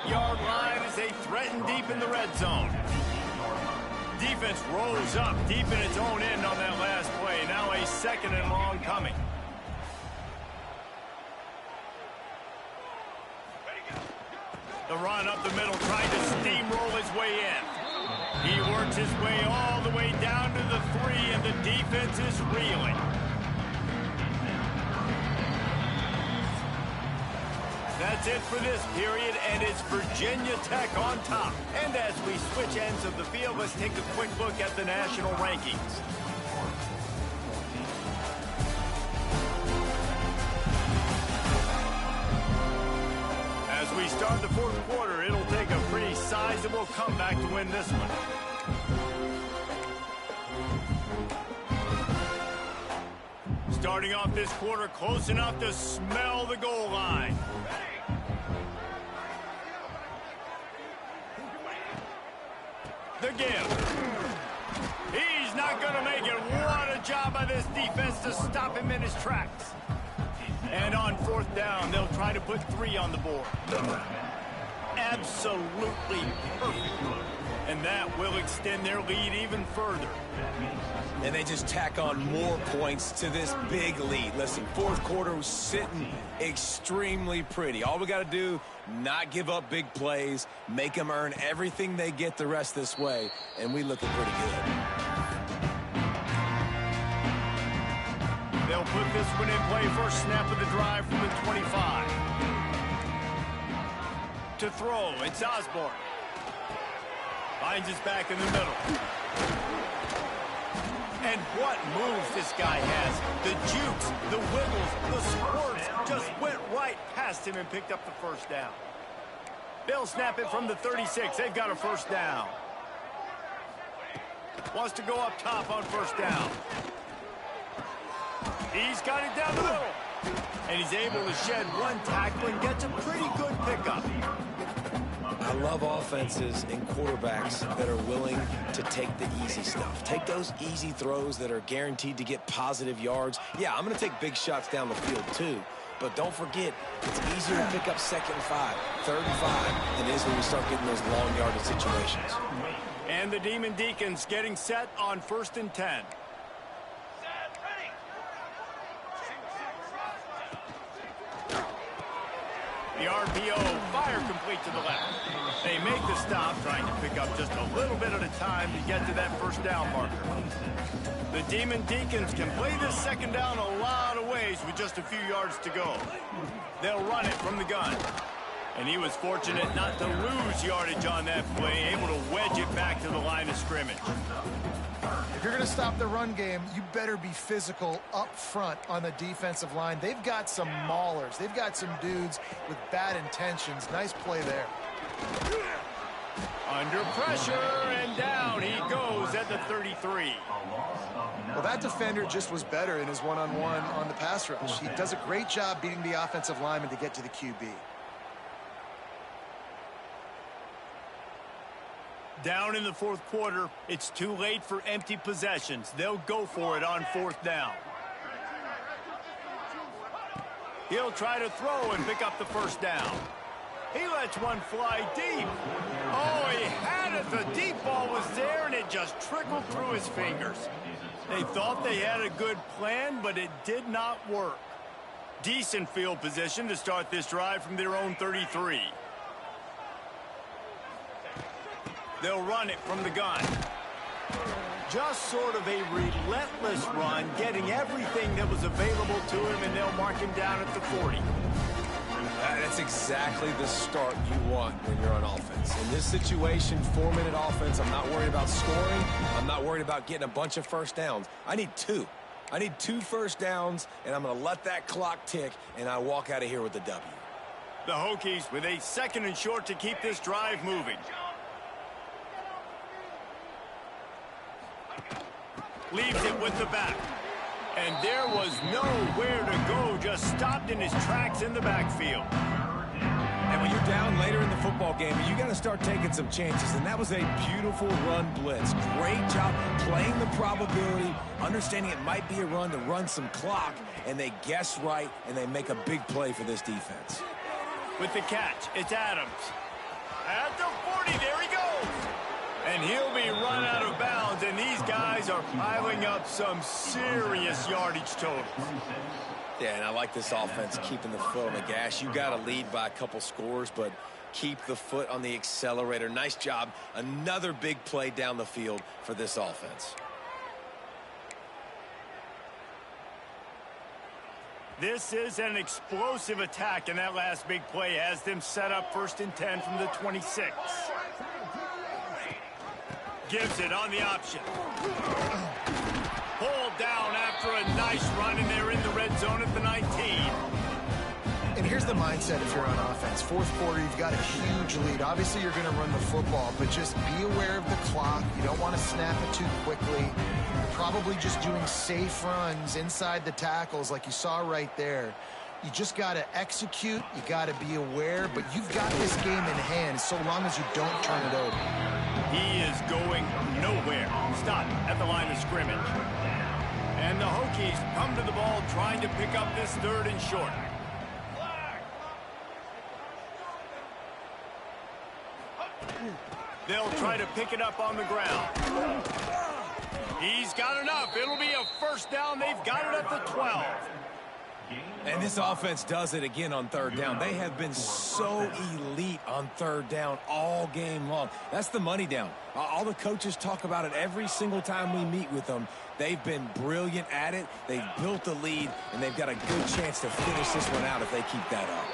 8-yard line as they threaten deep in the red zone. Defense rose up deep in its own end on that last play. Now a 2nd and long coming. The run up the middle, trying to steamroll his way in. He works his way all the way down to the 3, and the defense is reeling. That's it for this period, and it's Virginia Tech on top. And as we switch ends of the field, let's take a quick look at the national rankings. As we start the 4th quarter, it'll take a pretty sizable comeback to win this one. Starting off this quarter close enough to smell the goal line. The give. He's not going to make it. What a job by this defense to stop him in his tracks. And on 4th down, they'll try to put 3 on the board. Absolutely perfect. And that will extend their lead even further. And they just tack on more points to this big lead. Listen, 4th quarter was sitting extremely pretty. All we got to do, not give up big plays, make them earn everything they get the rest this way, and we looking pretty good. They'll put this one in play. First snap of the drive from the 25. To throw, it's Osborne. Finds his back in the middle. And what moves this guy has. The jukes, the wiggles, the squirts just went right past him and picked up the 1st down. They'll snap it from the 36. They've got a 1st down. Wants to go up top on 1st down. He's got it down the middle. And he's able to shed one tackle and gets a pretty good pickup. I love offenses and quarterbacks that are willing to take the easy stuff. Take those easy throws that are guaranteed to get positive yards. Yeah, I'm going to take big shots down the field too. But don't forget, it's easier to pick up 2nd and 5, 3rd and 5 than it is when we start getting those long yardage situations. And the Demon Deacons getting set on 1st and 10. The RPO, fire complete to the left. They make the stop, trying to pick up just a little bit at a time to get to that 1st down marker. The Demon Deacons can play this 2nd down a lot of ways with just a few yards to go. They'll run it from the gun. And he was fortunate not to lose yardage on that play, able to wedge it back to the line of scrimmage. If you're going to stop the run game, you better be physical up front on the defensive line. They've got some maulers. They've got some dudes with bad intentions. Nice play there. Under pressure, and And down he goes at the 33. Well, that defender just was better in his one-on-one on the pass rush. He does a great job beating the offensive lineman to get to the QB. Down in the fourth quarter, it's too late for empty possessions. They'll go for it on fourth down. He'll try to throw and pick up the first down. He lets one fly deep. Oh, he had it. The deep ball was there, and it just trickled through his fingers. They thought they had a good plan, but it did not work. Decent field position to start this drive from their own 33. They'll run it from the gun. Just sort of a relentless run, getting everything that was available to him, and they'll mark him down at the 40. That's exactly the start you want when you're on offense. In this situation, 4-minute offense, I'm not worried about scoring. I'm not worried about getting a bunch of first downs. I need 2. I need 2 first downs, and I'm going to let that clock tick, and I walk out of here with the W. The Hokies with a 2nd and short to keep this drive moving. Leaves it with the back. And there was nowhere to go, just stopped in his tracks in the backfield. And when you're down later in the football game, you got to start taking some chances, and that was a beautiful run blitz. Great job playing the probability, understanding it might be a run to run some clock, and they guess right, and they make a big play for this defense. With the catch, it's Adams. At the 40, there he goes. And he'll be run out of bounds, and these guys are piling up some serious yardage totals. Yeah, and I like this offense keeping the foot on the gas. You got to lead by a couple scores, but keep the foot on the accelerator. Nice job. Another big play down the field for this offense. This is an explosive attack, and that last big play has them set up 1st and 10 from the 26. Gives it on the option. Pulled down after a nice run, and they're in the red zone at the 19. And here's the mindset if you're on offense. Fourth quarter, you've got a huge lead. Obviously, you're going to run the football, but just be aware of the clock. You don't want to snap it too quickly. You're probably just doing safe runs inside the tackles like you saw right there. You just got to execute. You got to be aware, but you've got this game in hand so long as you don't turn it over. He is going nowhere. Stop at the line of scrimmage. And the Hokies come to the ball trying to pick up this 3rd and short. They'll try to pick it up on the ground. He's got enough. It'll be a first down. They've got it at the 12. And this offense does it again on 3rd down. They have been so elite on 3rd down all game long. That's the money down. All the coaches talk about it every single time we meet with them. They've been brilliant at it. They've built a lead, and they've got a good chance to finish this one out if they keep that up.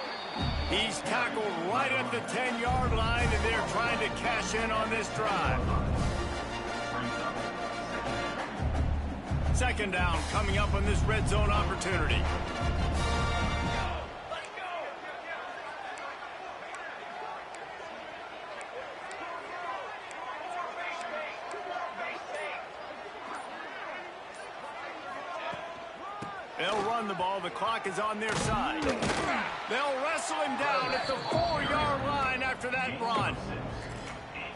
He's tackled right at the 10-yard line, and they're trying to cash in on this drive. 2nd down coming up on this red zone opportunity. They'll run the ball. The clock is on their side. They'll wrestle him down at the 4-yard line after that run.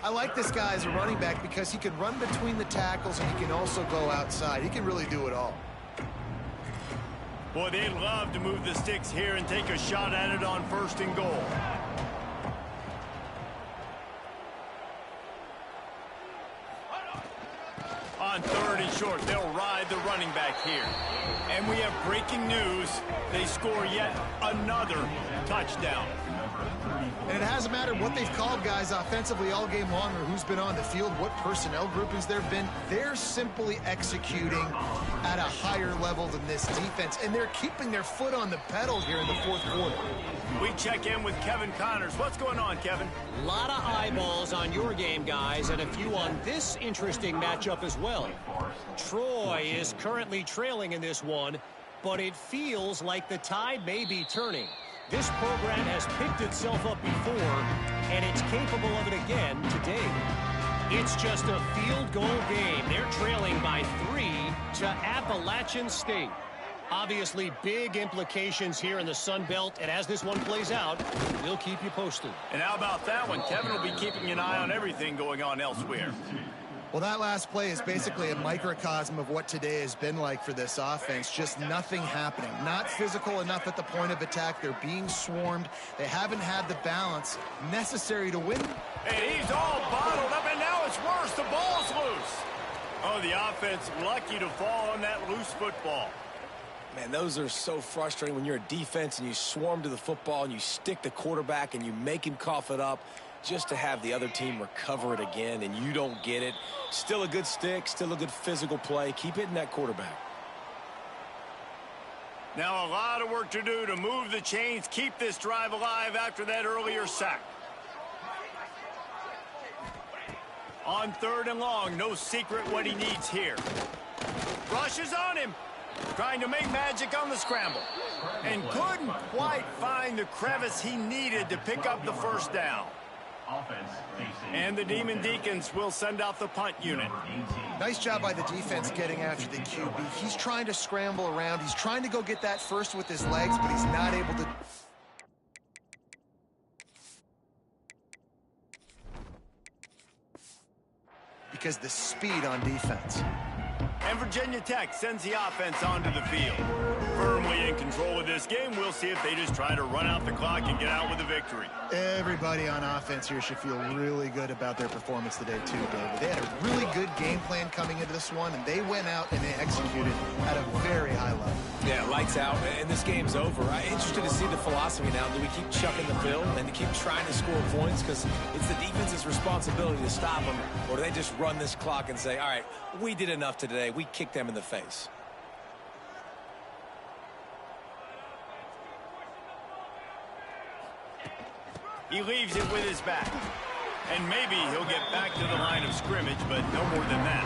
I like this guy as a running back because he can run between the tackles and he can also go outside. He can really do it all. Boy, they'd love to move the sticks here and take a shot at it on 1st and goal. On 3rd and short, they'll ride the running back here. And we have breaking news. They score yet another touchdown. And it hasn't mattered what they've called guys offensively all game long or who's been on the field, what personnel groupings there have been. They're simply executing at a higher level than this defense, and they're keeping their foot on the pedal here in the 4th quarter. We check in with Kevin Connors. What's going on, Kevin? A lot of eyeballs on your game, guys, and a few on this interesting matchup as well. Troy is currently trailing in this one, but it feels like the tide may be turning. This program has picked itself up before, and it's capable of it again today. It's just a field goal game. They're trailing by 3 to Appalachian State. Obviously, big implications here in the Sun Belt, and as this one plays out, we'll keep you posted. And how about that one? Kevin will be keeping an eye on everything going on elsewhere. Well, that last play is basically a microcosm of what today has been like for this offense. Just nothing happening. Not physical enough at the point of attack. They're being swarmed. They haven't had the balance necessary to win. And he's all bottled up, and now it's worse. The ball's loose. Oh, the offense lucky to fall on that loose football. Man, those are so frustrating when you're a defense and you swarm to the football and you stick the quarterback and you make him cough it up just to have the other team recover it again and you don't get it. Still a good stick, still a good physical play. Keep hitting that quarterback. Now a lot of work to do to move the chains, keep this drive alive after that earlier sack. On 3rd and long, no secret what he needs here. Rushes on him. Trying to make magic on the scramble. And couldn't quite find the crevice he needed to pick up the first down. And the Demon Deacons will send out the punt unit. Nice job by the defense getting after the QB. He's trying to scramble around. He's trying to go get that first with his legs, but he's not able to. Because the speed on defense. And Virginia Tech sends the offense onto the field. Firmly in control of this game. We'll see if they just try to run out the clock and get out with a victory. Everybody on offense here should feel really good about their performance today too, David. They had a really good game plan coming into this one, and they went out and they executed at a very high level. Yeah, lights out, and this game's over. I'm interested to see the philosophy now. Do we keep chucking the film and to keep trying to score points because it's the defense's responsibility to stop them, or do they just run this clock and say, all right, we did enough today. We kicked them in the face. He leaves it with his back. And maybe he'll get back to the line of scrimmage, but no more than that.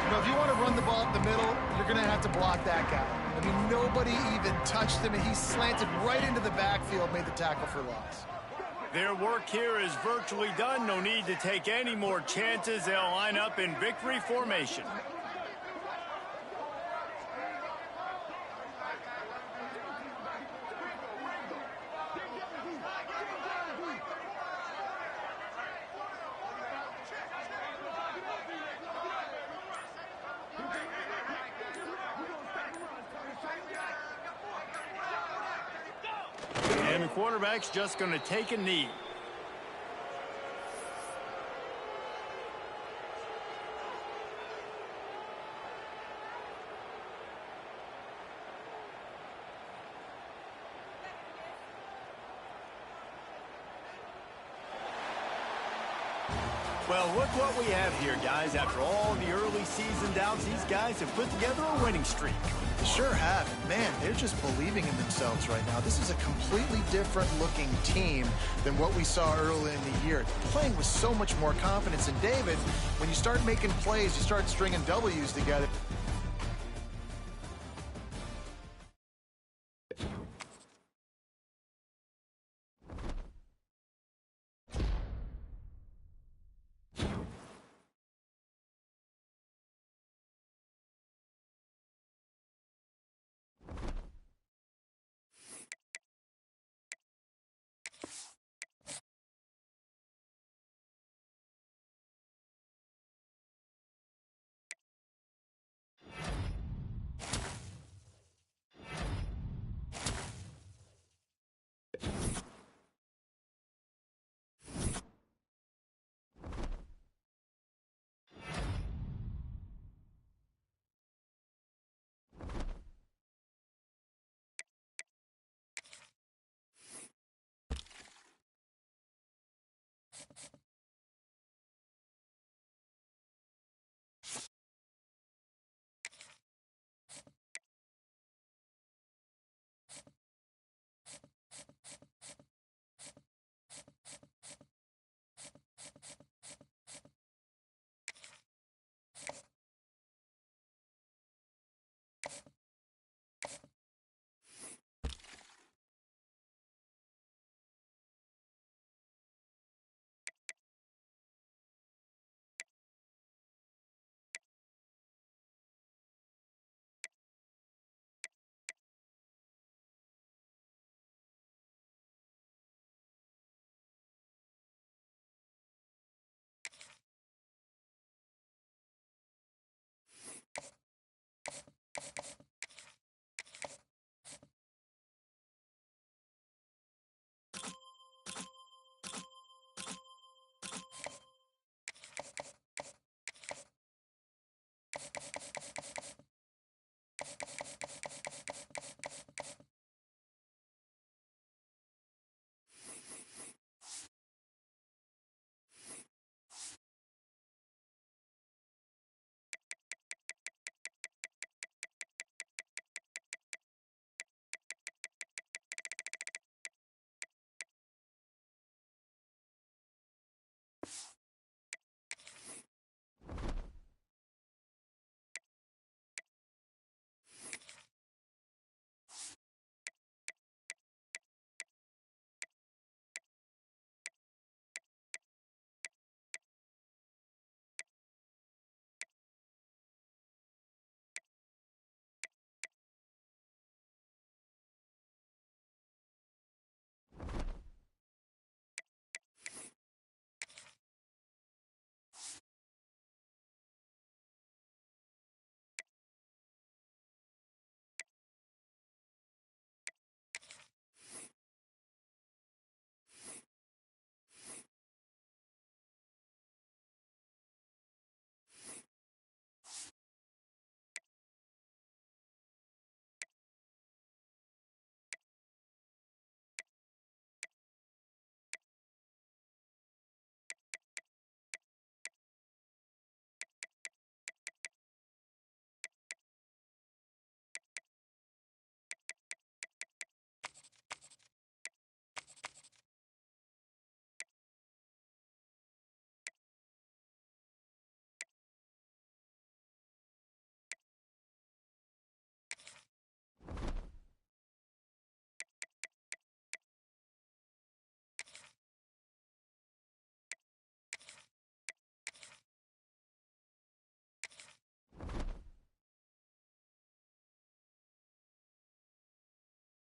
You know, if you want to run the ball up the middle, you're going to have to block that guy. I mean, nobody even touched him, and he slanted right into the backfield, made the tackle for loss. Their work here is virtually done. No need to take any more chances. They'll line up in victory formation. And the quarterback's just going to take a knee. Well, look what we have here, guys. After all the early season doubts, these guys have put together a winning streak. They sure have. Man, they're just believing in themselves right now. This is a completely different looking team than what we saw early in the year. Playing with so much more confidence. And David, when you start making plays, you start stringing W's together.